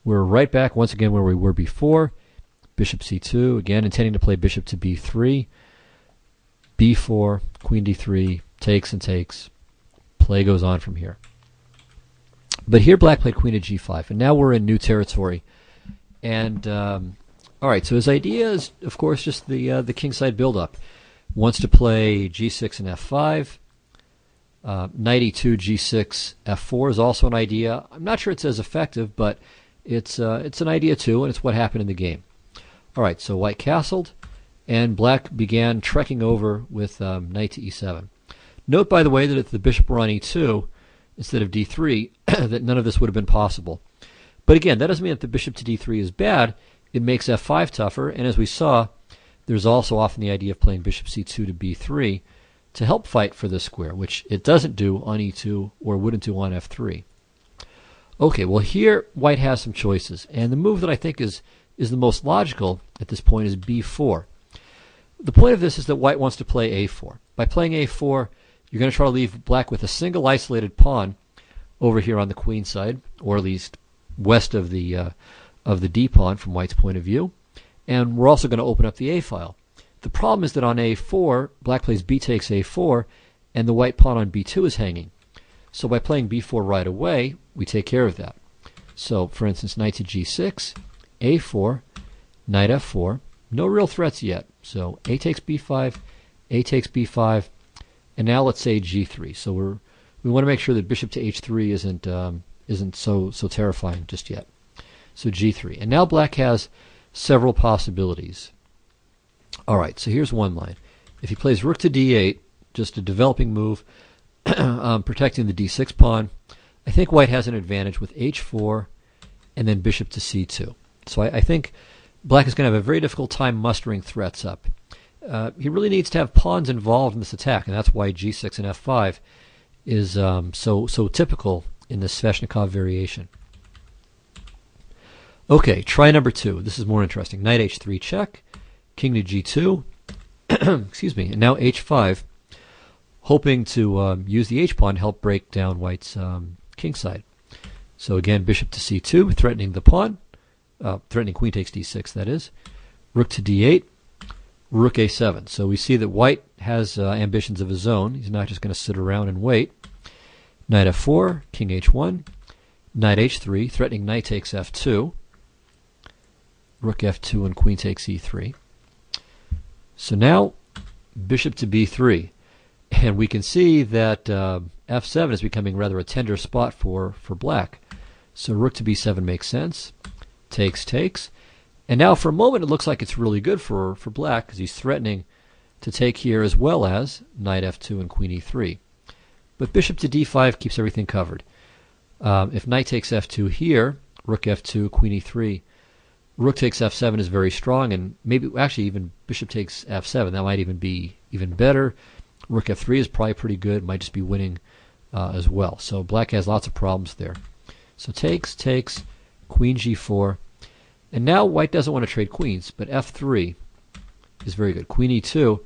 we're right back once again where we were before. Bishop c2, again intending to play bishop to b3, b4, queen d3, takes and takes. Play goes on from here. But here black played queen to g5, and now we're in new territory. And all right, so his idea is, of course, just the kingside build-up. Wants to play g6 and f5. Knight e2, g6, f4 is also an idea. I'm not sure it's as effective, but it's an idea too, and it's what happened in the game. All right, so white castled, and black began trekking over with knight to e7. Note, by the way, that if the bishop were on e2 instead of d3, that none of this would have been possible. But again, that doesn't mean that the bishop to d3 is bad. It makes f5 tougher, and as we saw, there's also often the idea of playing bishop c2 to b3 to help fight for this square, which it doesn't do on e2 or wouldn't do on f3. Okay, well here white has some choices, and the move that I think is the most logical at this point is b4. The point of this is that white wants to play a4. By playing a4, you're going to try to leave black with a single isolated pawn over here on the queen side, or at least west of the d pawn from white's point of view. And we're also going to open up the a file. The problem is that on a4, black plays b takes a4, and the white pawn on b2 is hanging. So by playing b4 right away, we take care of that. So, for instance, knight to g6, a4, knight f4. No real threats yet. So a takes b5, a takes b5, and now let's say g3. So we want to make sure that bishop to h3 isn't so terrifying just yet. So g3, and now black has several possibilities. All right, so here's one line. If he plays rook to d8, just a developing move, protecting the d6 pawn, I think white has an advantage with h4 and then bishop to c2. So I think black is going to have a very difficult time mustering threats up. He really needs to have pawns involved in this attack, and that's why g6 and f5 is so typical in this Sveshnikov variation. Okay, try number 2. This is more interesting. Knight h3 check, king to g2, excuse me, and now h5, hoping to use the h-pawn to help break down white's king side. So again, bishop to c2, threatening the pawn, threatening queen takes d6, that is. Rook to d8, rook a7. So we see that white has ambitions of his own. He's not just going to sit around and wait. Knight f4, king h1, knight h3, threatening knight takes f2, rook f2, and queen takes e3. So now, bishop to b3. And we can see that f7 is becoming rather a tender spot for black. So rook to b7 makes sense. Takes, takes. And now for a moment it looks like it's really good for black because he's threatening to take here as well as knight f2 and queen e3. But bishop to d5 keeps everything covered. If knight takes f2 here, rook f2, queen e3, rook takes f7 is very strong, and maybe actually even bishop takes f7, that might even be even better. Rook f3 is probably pretty good, might just be winning as well. So black has lots of problems there. So takes, takes, queen g4, and now white doesn't want to trade queens, but f3 is very good. Queen e2,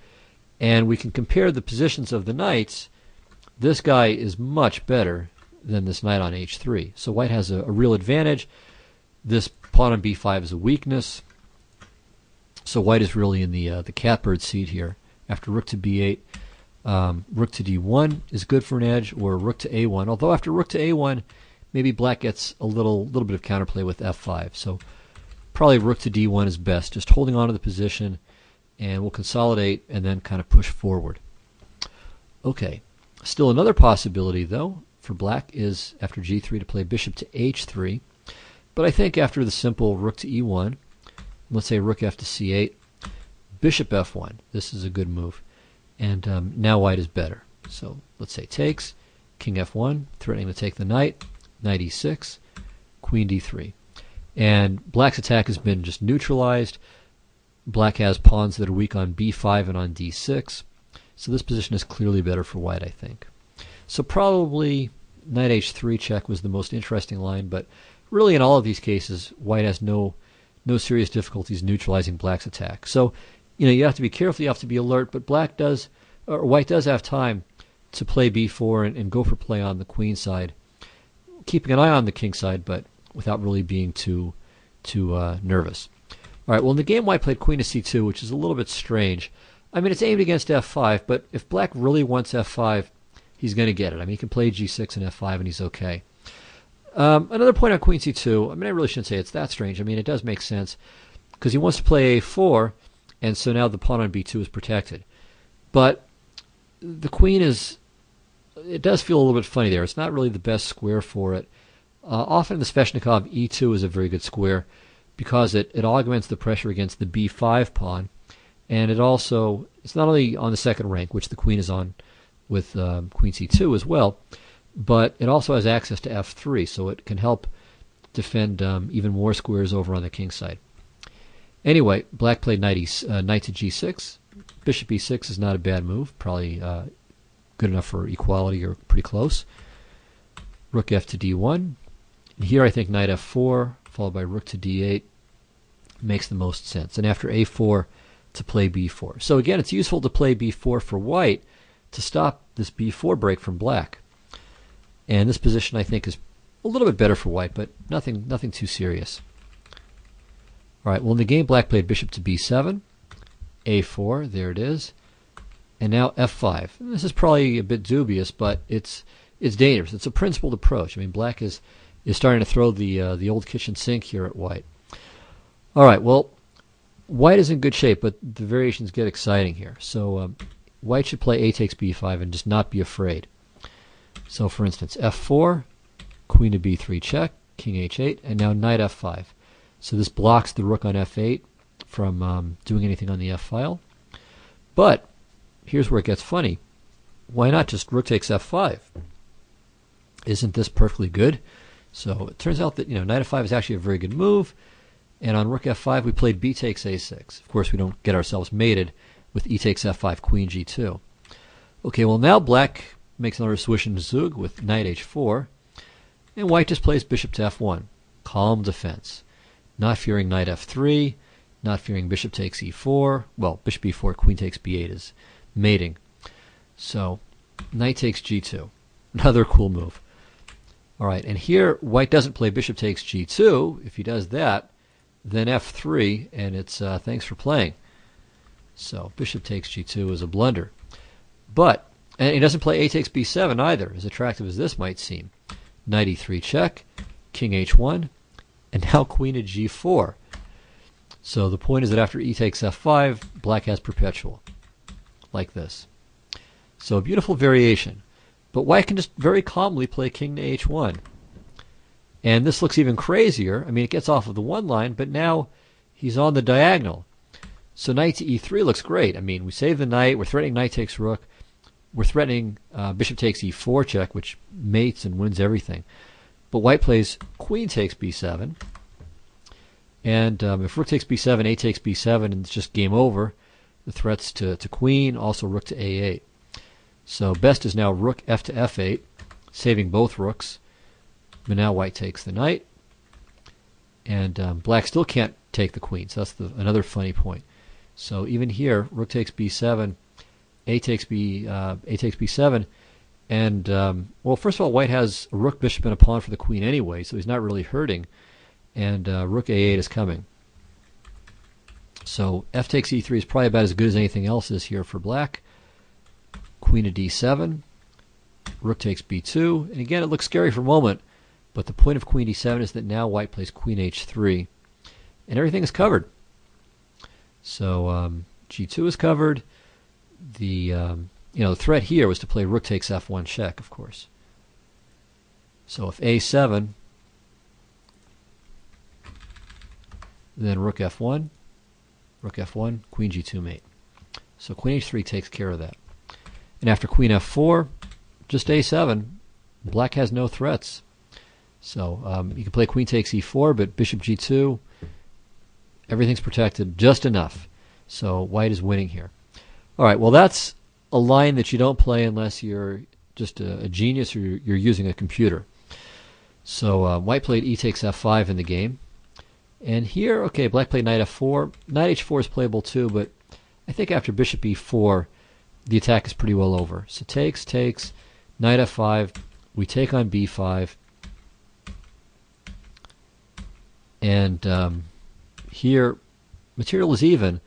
and we can compare the positions of the knights. This guy is much better than this knight on h3. So white has a real advantage. This pawn on b5 is a weakness. So white is really in the catbird seat here. After rook to b8, rook to d1 is good for an edge, or rook to a1. Although after rook to a1, maybe black gets a little bit of counterplay with f5. So probably rook to d1 is best, just holding on to the position, and we'll consolidate and then kind of push forward. Okay, Still another possibility, though, for black is after g3 to play bishop to h3. But I think after the simple rook to e1, let's say rook f to c8, bishop f1, this is a good move. And now white is better. So let's say takes, king f1, threatening to take the knight, knight e6, queen d3. And black's attack has been just neutralized. Black has pawns that are weak on b5 and on d6. So this position is clearly better for white, I think. So probably knight h3 check was the most interesting line, but really in all of these cases, white has no serious difficulties neutralizing black's attack. So, you have to be careful, you have to be alert, but white does have time to play b4 and go for play on the queen side, keeping an eye on the king side, but without really being too nervous. All right, well, in the game, white played queen to c2, which is a little bit strange. I mean, it's aimed against f5, but if black really wants f5, he's going to get it. I mean, he can play g6 and f5, and he's okay. Another point on queen c2, I mean, I really shouldn't say it's that strange. I mean, it does make sense, because he wants to play a4, and so now the pawn on b2 is protected. But the queen it does feel a little bit funny there. It's not really the best square for it. Often the Sveshnikov e2 is a very good square, because it augments the pressure against the b5 pawn, and it's not only on the second rank, which the queen is on with queen c2 as well, but it also has access to f3, so it can help defend even more squares over on the king side. Anyway, black played knight to g6. Bishop e6 is not a bad move, probably good enough for equality or pretty close. Rook f to d1. And here I think knight f4 followed by rook to d8 makes the most sense. And after a4 to play b4. So again, it's useful to play b4 for white to stop this b4 break from black. And this position I think is a little bit better for white, but nothing too serious. All right, well, in the game, black played bishop to b7, a4, there it is, and now f5. And this is probably a bit dubious, but it's dangerous. It's a principled approach. I mean, black is starting to throw the old kitchen sink here at white. All right, well, white is in good shape, but the variations get exciting here. So white should play a takes b5 and just not be afraid. So, for instance, f4, queen to b3 check, king h8, and now knight f5. So this blocks the rook on f8 from doing anything on the f-file. But here's where it gets funny. Why not just rook takes f5? Isn't this perfectly good? So it turns out that knight f5 is actually a very good move. And on rook f5, we played b takes a6. Of course, we don't get ourselves mated with e takes f5, queen g2. Okay, well now black makes another swish and zug with knight h4, and white just plays bishop to f1. Calm defense. Not fearing knight f3, not fearing bishop takes e4. Well, bishop e4, queen takes b8 is mating. So knight takes g2. Another cool move. All right, and here white doesn't play bishop takes g2. If he does that, then f3, and it's thanks for playing. So bishop takes g2 is a blunder. But, and he doesn't play a takes b7 either, as attractive as this might seem. Knight e3 check, king h1, and now queen to g4. So the point is that after e takes f5, black has perpetual, like this. So a beautiful variation. But white can just very calmly play king to h1. And this looks even crazier. I mean, it gets off of the one line, but now he's on the diagonal. So knight to e3 looks great. I mean, we save the knight. We're threatening knight takes rook. We're threatening bishop takes e4 check, which mates and wins everything. But white plays queen takes b7. And if rook takes b7, a takes b7, and it's just game over. The threats to queen, also rook to a8. So best is now rook f to f8, saving both rooks. But now white takes the knight. And black still can't take the queen, so that's another funny point. So even here, rook takes b7, a takes b7, and well, first of all, white has a rook, bishop, and a pawn for the queen anyway, so he's not really hurting. And rook a8 is coming. So f takes e3 is probably about as good as anything else is here for black. Queen to d7, rook takes b2, and again it looks scary for a moment, but the point of queen d7 is that now white plays queen h3, and everything is covered. So g2 is covered. The the threat here was to play rook takes f1 check, of course. So if a7, then rook f1, queen g2 mate. So queen h3 takes care of that. And after queen f4, just a7, black has no threats. So you can play queen takes e4, but bishop g2, everything's protected just enough. So white is winning here. All right, well, that's a line that you don't play unless you're just a genius or you're using a computer. So white played e takes f5 in the game. And here, okay, black played knight f4. Knight h4 is playable too, but I think after bishop e4, the attack is pretty well over. So takes, knight f5, we take on b5. And here, material is even,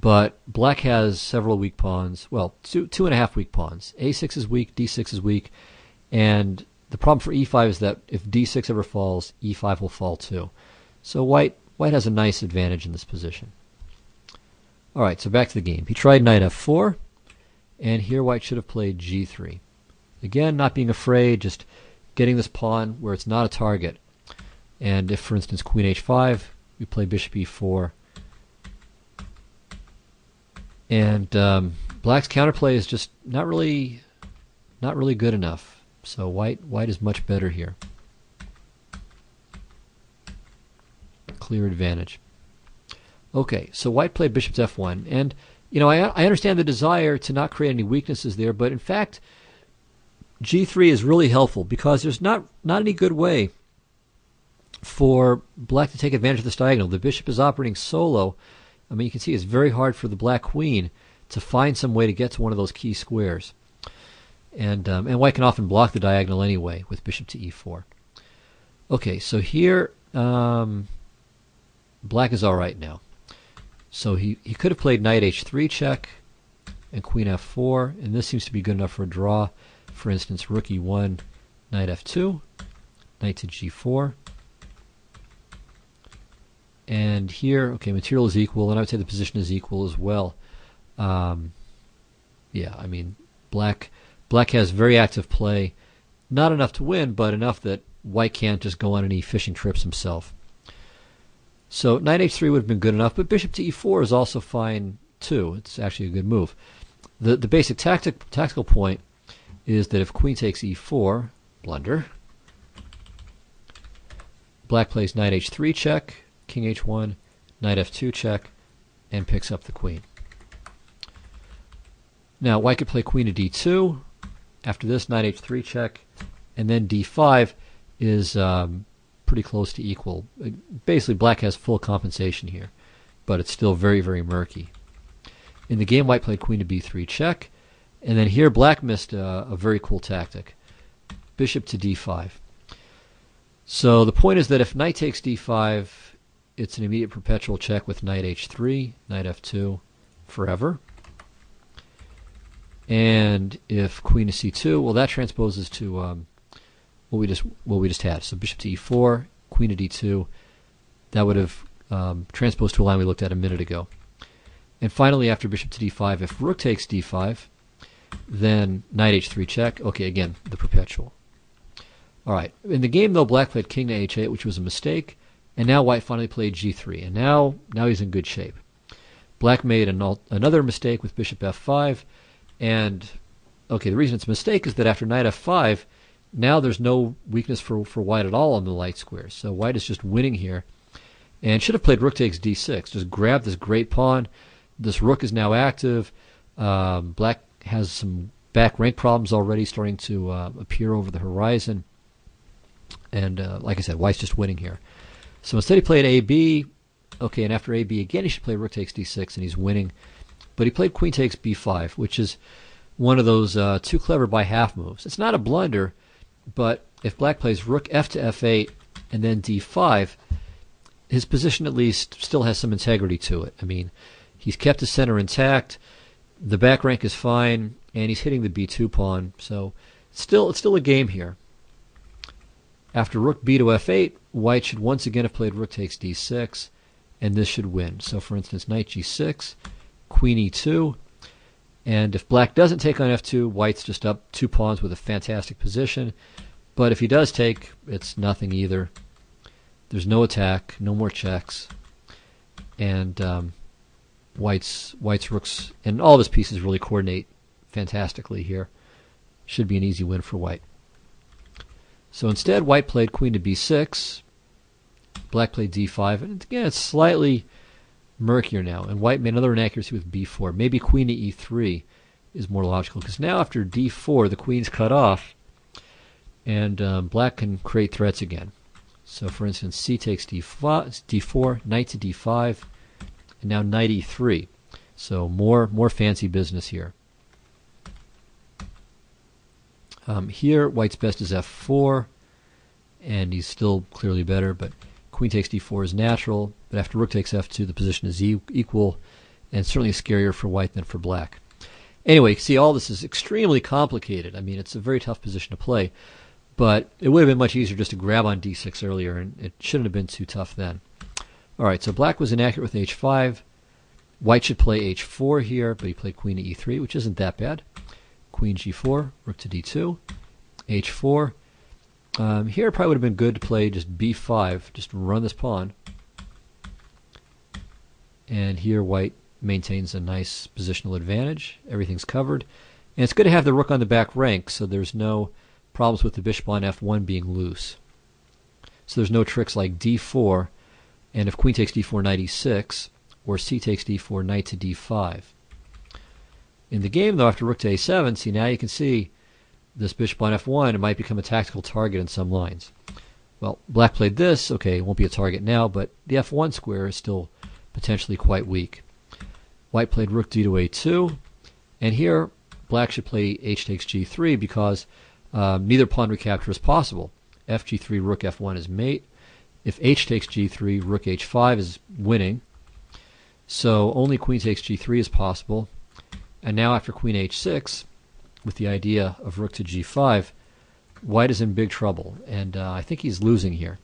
but black has several weak pawns. Well, two and a half weak pawns. a6 is weak, d6 is weak, and the problem for e5 is that if d6 ever falls, e5 will fall too. So white has a nice advantage in this position. All right, so back to the game. He tried knight f4, and here white should have played g3. Again, not being afraid, just getting this pawn where it's not a target. And if, for instance, queen h5, we play bishop e4. And black's counterplay is just not really good enough. So white is much better here. Clear advantage. Okay, so white played bishop to f1, and I understand the desire to not create any weaknesses there, but in fact, g3 is really helpful because there's not any good way for black to take advantage of this diagonal. The bishop is operating solo. I mean, you can see it's very hard for the black queen to find some way to get to one of those key squares. And white can often block the diagonal anyway with bishop to e4. Okay, so here black is all right now. So he could have played knight h3 check and queen f4, and this seems to be good enough for a draw. For instance, rook e1, knight f2, knight to g4. And here, okay, material is equal, and I would say the position is equal as well. Yeah, I mean, black has very active play. Not enough to win, but enough that white can't just go on any fishing trips himself. So knight h3 would have been good enough, but bishop to e4 is also fine too. It's actually a good move. The basic tactical point is that if queen takes e4, blunder, black plays knight h3 check, king h1, knight f2 check, and picks up the queen. Now white could play queen to d2. After this, knight h3 check, and then d5 is pretty close to equal. Basically, black has full compensation here, but it's still very, very murky. In the game, white played queen to b3 check, and then here black missed a very cool tactic. Bishop to d5. So the point is that if knight takes d5, it's an immediate perpetual check with knight h3, knight f2, forever. And if queen to c2, well, that transposes to what we just had. So bishop to e4, queen to d2. That would have transposed to a line we looked at a minute ago. And finally, after bishop to d5, if rook takes d5, then knight h3 check. Okay, again, the perpetual. All right. In the game, though, black played king to h8, which was a mistake, and now white finally played g3, and now he's in good shape. Black made another mistake with bishop f5, and okay, the reason it's a mistake is that after knight f5, now there's no weakness for white at all on the light squares. So white is just winning here, and should have played rook takes d6. Just grab this great pawn. This rook is now active. Black has some back rank problems already starting to appear over the horizon. And like I said, white's just winning here. So instead he played AB. Okay, and after AB again he should play rook takes d6, and he's winning. But he played queen takes b5, which is one of those too clever by half moves. It's not a blunder, but if black plays rook f to f8 and then d5, his position at least still has some integrity to it. I mean, he's kept his center intact, the back rank is fine, and he's hitting the b2 pawn. So it's still a game here. After rook b to f8, white should once again have played rook takes d6, and this should win. So for instance, knight g6, queen e2, And if black doesn't take on f2, white's just up 2 pawns with a fantastic position. But if he does take, it's nothing either. There's no attack, no more checks. And white's rooks and all of his pieces really coordinate fantastically here. Should be an easy win for white. So instead, white played queen to b6. Black played d5. And again, it's slightly murkier now. And white made another inaccuracy with b4. Maybe queen to e3 is more logical. Because now after d4, the queen's cut off. And black can create threats again. So for instance, c takes d4, knight to d5, and now knight e3. So more fancy business here. Here, white's best is f4, and he's still clearly better, but queen takes d4 is natural, but after rook takes f2, the position is equal, and certainly scarier for white than for black. Anyway, you can see all this is extremely complicated. I mean, it's a very tough position to play, but it would have been much easier just to grab on d6 earlier, and it shouldn't have been too tough then. All right, so black was inaccurate with h5. White should play h4 here, but he played queen to e3, which isn't that bad. Queen g4, rook to d2, h4. Here it probably would have been good to play just b5, just run this pawn. And here white maintains a nice positional advantage. Everything's covered. And it's good to have the rook on the back rank, so there's no problems with the bishop on f1 being loose. So there's no tricks like d4, and if queen takes d4, knight e6, or c takes d4, knight to d5. In the game, though, after rook to a7, see, now you can see this bishop on f1, it might become a tactical target in some lines. Well, black played this. Okay, it won't be a target now, but the f1 square is still potentially quite weak. White played rook d to a2, and here black should play h takes g3 because neither pawn recapture is possible. F g3, rook f1 is mate. If h takes g3, rook h5 is winning. So only queen takes g3 is possible. And now after queen h6, with the idea of rook to g5, white is in big trouble, and I think he's losing here.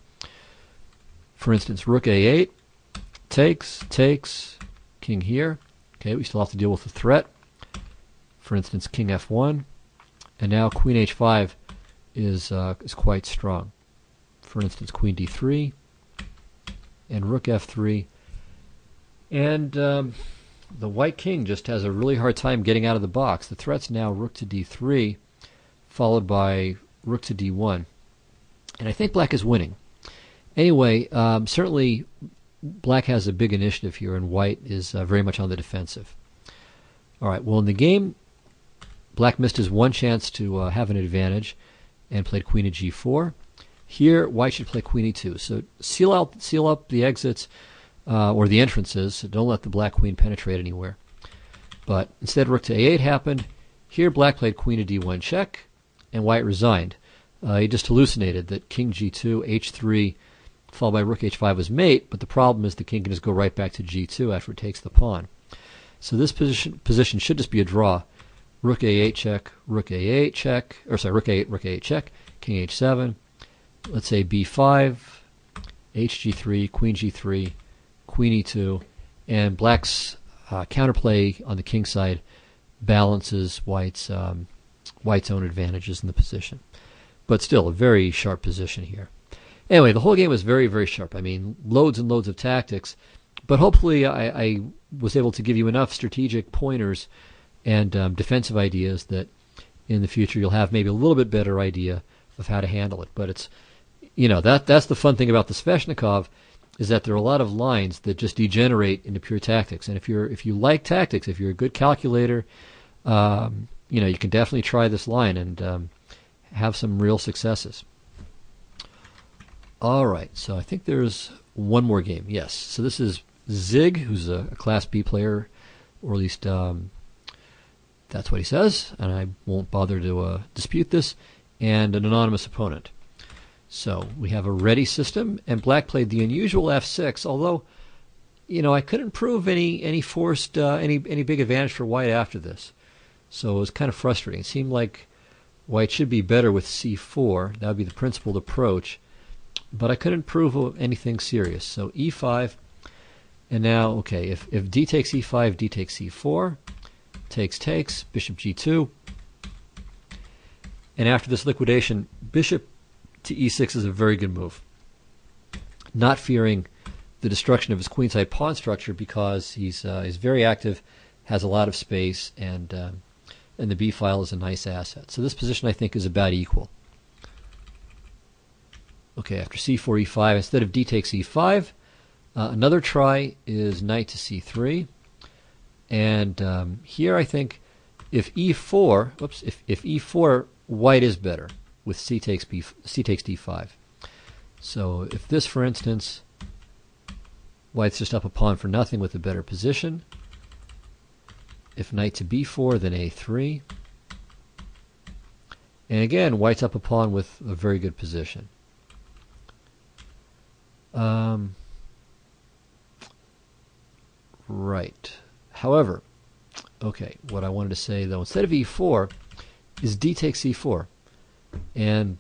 For instance, rook a8, takes, king here. Okay, we still have to deal with the threat. For instance, king f1, and now queen h5 is quite strong. For instance, queen d3, and rook f3, and the white king just has a really hard time getting out of the box. The threat's now rook to d3, followed by rook to d1. And I think black is winning. Anyway, certainly black has a big initiative here, and white is very much on the defensive. All right, well, in the game, black missed his one chance to have an advantage and played queen to g4. Here, white should play queen e2. So seal up the exits, or the entrances, so don't let the black queen penetrate anywhere. But instead rook to a8 happened. Here black played queen to d1 check, and white resigned. He just hallucinated that king g2, h3, followed by rook h5 was mate, but the problem is the king can just go right back to g2 after it takes the pawn. So this position should just be a draw. Rook a8 check, rook a8 check, or sorry, rook a8 check, king h7, let's say b5, hg3, queen g3, queen e2, and black's counterplay on the king side balances white's own advantages in the position. But still, a very sharp position here. Anyway, the whole game was very, very sharp. I mean, loads and loads of tactics, but hopefully I was able to give you enough strategic pointers and defensive ideas that in the future you'll have maybe a little bit better idea of how to handle it. But it's, that's the fun thing about the Sveshnikov, is that there are a lot of lines that just degenerate into pure tactics. And if you like tactics, if you're a good calculator, you can definitely try this line and have some real successes. All right, so I think there's one more game. Yes, so this is Zig, who's a Class B player, or at least that's what he says, and I won't bother to dispute this, and an anonymous opponent. So we have a ready system, and black played the unusual f6, although, I couldn't prove any forced, any big advantage for white after this. So it was kind of frustrating. It seemed like white should be better with c4. That would be the principled approach. But I couldn't prove anything serious. So e5, and now, okay, if d takes e5, d takes c4, takes, bishop g2. And after this liquidation, bishop to e6 is a very good move. Not fearing the destruction of his queenside pawn structure because he's very active, has a lot of space, and the b file is a nice asset. So this position I think is about equal. Okay, after c4, e5, instead of d takes e5, another try is knight to c3. And here I think if e4, if e4, white is better with c takes d5. So if this, for instance, white's just up a pawn for nothing with a better position. If knight to b4, then a3. And again, white's up a pawn with a very good position. Right. However, okay, what I wanted to say though, instead of e4, is d takes e4, and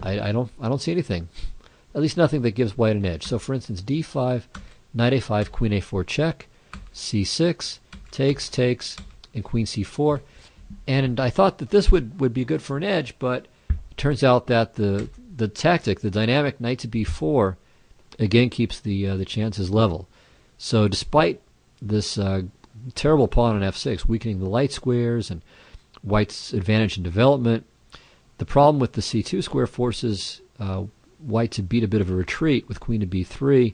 I don't see anything, at least nothing that gives white an edge. So for instance, d5, knight a5, queen a4 check, c6, takes, and queen c4. And I thought that this would be good for an edge, but it turns out that the tactic, the dynamic knight to b4, again keeps the chances level. So despite this terrible pawn on f6, weakening the light squares and white's advantage in development, the problem with the c2 square forces white to beat a bit of a retreat with queen to b3,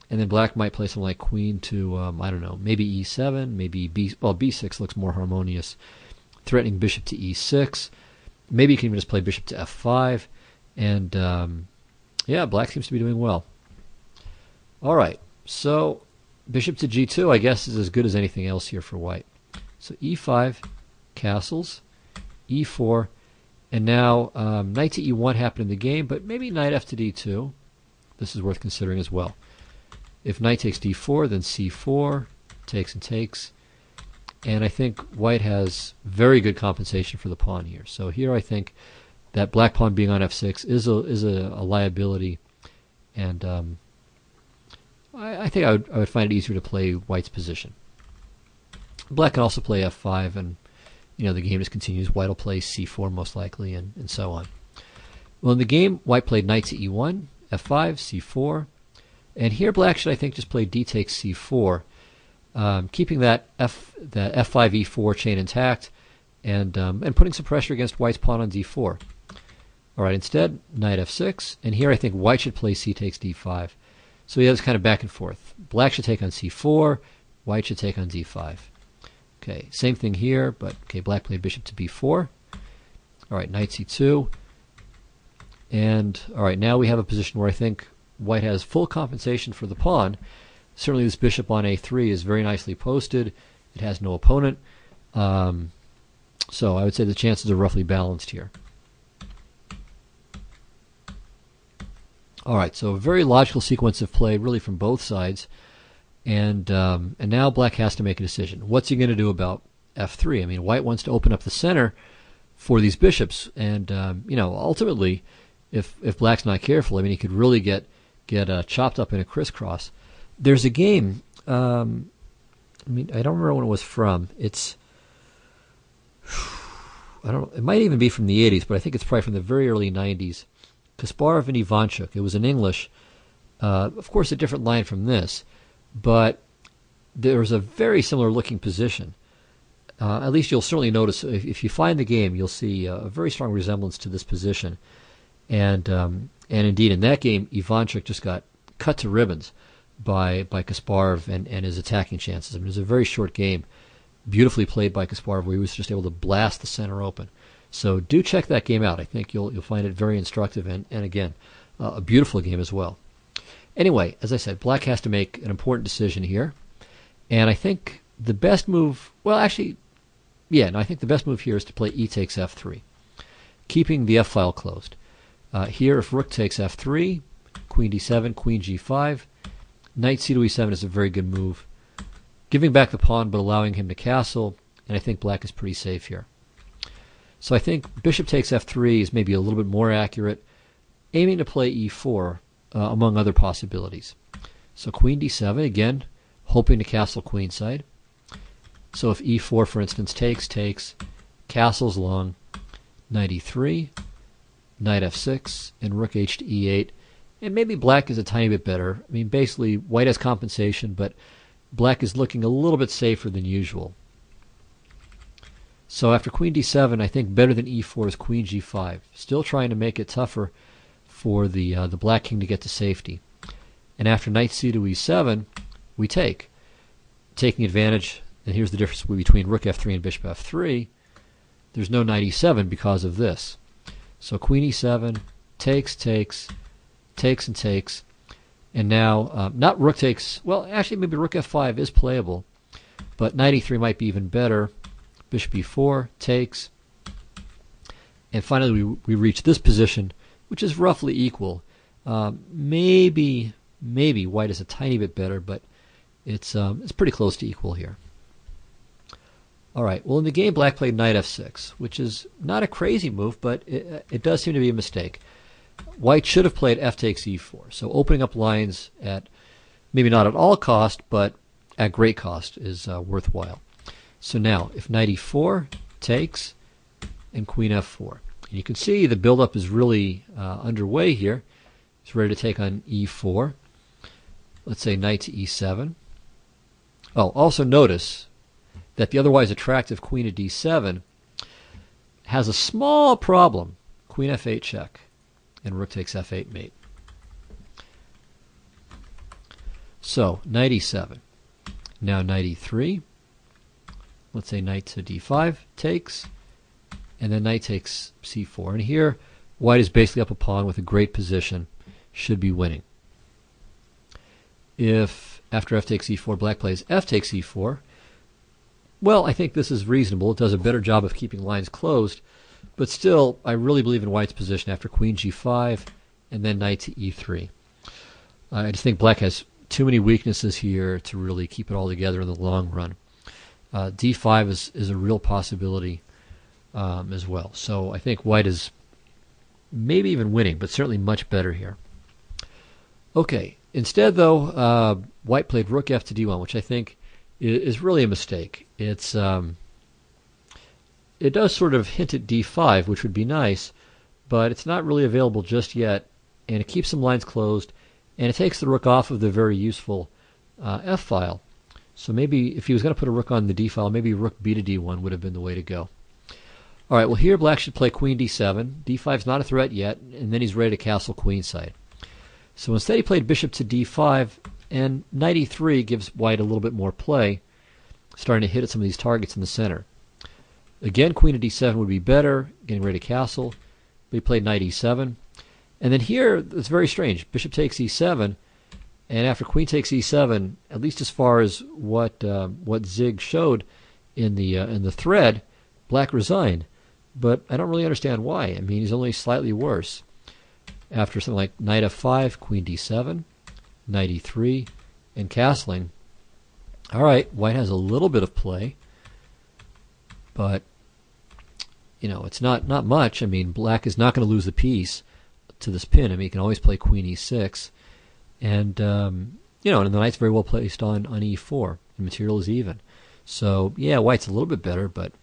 and then black might play something like queen to, I don't know, maybe e7, maybe b6 looks more harmonious, threatening bishop to e6. Maybe you can even just play bishop to f5, and yeah, black seems to be doing well. All right, so bishop to g2, I guess, is as good as anything else here for white. So e5, castles, e4, and now knight to e1 happened in the game, but maybe knight f to d2. This is worth considering as well. If knight takes d4, then c4, takes and takes. And I think white has very good compensation for the pawn here. So here I think that black pawn being on f6 is a liability, and I think I would find it easier to play white's position. Black can also play f5, and the game just continues. White will play c4 most likely, and so on. Well, in the game, white played knight to e1, f5, c4, and here black should, I think, just play d takes c4, keeping that f5 e4 chain intact, and putting some pressure against white's pawn on d4. All right, instead, knight f6, and here I think white should play c takes d5. So he has kind of back and forth. Black should take on c4, white should take on d5. Okay, same thing here, but okay, black played bishop to b4. All right, knight c2. And all right, now we have a position where I think white has full compensation for the pawn. Certainly this bishop on a3 is very nicely posted. It has no opponent. So I would say the chances are roughly balanced here. All right, so a very logical sequence of play, really from both sides, and now black has to make a decision. What's he going to do about f3? I mean, white wants to open up the center for these bishops, and ultimately, if black's not careful, I mean, he could really get chopped up in a crisscross. There's a game. I mean, I don't remember when it was from. It might even be from the 80s, but I think it's probably from the very early 90s. Kasparov and Ivanchuk. It was in English. Of course, a different line from this, but there was a very similar looking position. At least you'll certainly notice, if you find the game, you'll see a very strong resemblance to this position. And indeed, in that game, Ivanchuk just got cut to ribbons by Kasparov and his attacking chances. I mean, it was a very short game, beautifully played by Kasparov, where he was just able to blast the center open. So do check that game out. I think you'll find it very instructive, and again, a beautiful game as well. Anyway, as I said, black has to make an important decision here, and I think the best move, I think the best move here is to play e takes f3, keeping the f file closed. Here, if rook takes f3, queen d7, queen g5, knight c to e7 is a very good move, giving back the pawn but allowing him to castle, and I think black is pretty safe here. So I think bishop takes f3 is maybe a little bit more accurate, aiming to play e4 among other possibilities. So queen d7, again, hoping to castle queenside. So if e4, for instance, takes, castle's long, knight e3, knight f6, and rook h to e8. And maybe black is a tiny bit better. I mean, basically, white has compensation, but black is looking a little bit safer than usual. So after queen d7, I think better than e4 is queen g5. Still trying to make it tougher for the black king to get to safety. And after knight c to e7, we take. Taking advantage, and here's the difference between rook f3 and bishop f3. There's no knight e7 because of this. So queen e7, takes, and takes. And now, not rook takes, well, actually maybe rook f5 is playable, but knight e3 might be even better. Bishop e4, takes. And finally we reach this position, which is roughly equal. Maybe white is a tiny bit better, but it's pretty close to equal here. All right, well, in the game, black played knight f6, which is not a crazy move, but it does seem to be a mistake. White should have played f takes e4, so opening up lines at maybe not at all cost, but at great cost is worthwhile. So now, if knight e4 takes, and queen f4. And you can see the buildup is really underway here. It's ready to take on e4. Let's say knight to e7. Oh, also notice that the otherwise attractive queen at d7 has a small problem. Queen f8 check, and rook takes f8 mate. So, knight e7. Now knight e3. Let's say knight to d5 takes, and then knight takes c4. And here, white is basically up a pawn with a great position, should be winning. If after f takes e4, black plays f takes e4, well, I think this is reasonable. It does a better job of keeping lines closed, but still, I really believe in white's position after queen g5 and then knight to e3. I just think black has too many weaknesses here to really keep it all together in the long run. d5 is a real possibility as well. So I think white is maybe even winning, but certainly much better here. Okay, instead though, white played rook f to d1, which I think is really a mistake. It does sort of hint at d5, which would be nice, but it's not really available just yet, and it keeps some lines closed, and it takes the rook off of the very useful f-file. So maybe if he was going to put a rook on the d-file, maybe rook b to d1 would have been the way to go. All right, well here black should play queen d7. d5's not a threat yet, and then he's ready to castle queenside. So instead he played bishop to d5, and knight e3 gives white a little bit more play, starting to hit at some of these targets in the center. Again, queen to d7 would be better, getting ready to castle, but he played knight e7. And then here, it's very strange. Bishop takes e7, and after queen takes e7, at least as far as what Zig showed in the thread, black resigned. But I don't really understand why. I mean, he's only slightly worse. After something like knight f5, queen d7, knight e3, and castling. All right, white has a little bit of play, but you know, it's not much. I mean, black is not going to lose the piece to this pin. I mean, he can always play queen e6, and you know, and the knight's very well placed on e4. The material is even. So yeah, white's a little bit better, but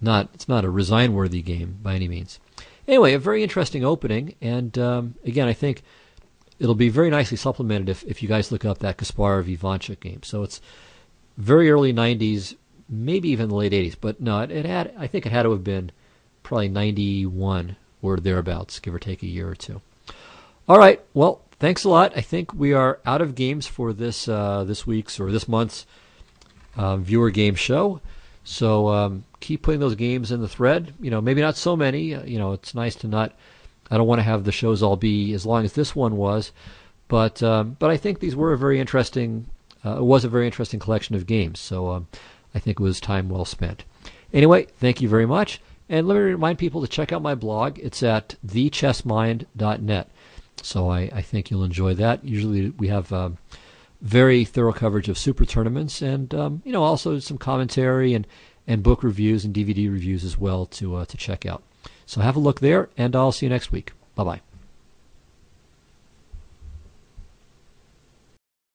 it's not a resign-worthy game by any means. Anyway, a very interesting opening, and again, I think it'll be very nicely supplemented if you guys look up that Kasparov-Ivanchuk game. So it's very early 90s, maybe even the late 80s, but no, I think it had to have been probably 91 or thereabouts, give or take a year or two. All right, well, thanks a lot. I think we are out of games for this week's or this month's viewer game show. So keep putting those games in the thread. You know, maybe not so many. You know, it's nice to not. I don't want to have the shows all be as long as this one was, but I think these were a very interesting. It was a very interesting collection of games. So I think it was time well spent. Anyway, thank you very much, and let me remind people to check out my blog. It's at thechessmind.net. So I think you'll enjoy that. Usually we have very thorough coverage of super tournaments, and you know, also some commentary and book reviews and DVD reviews as well to check out. So have a look there, and I'll see you next week. Bye-bye.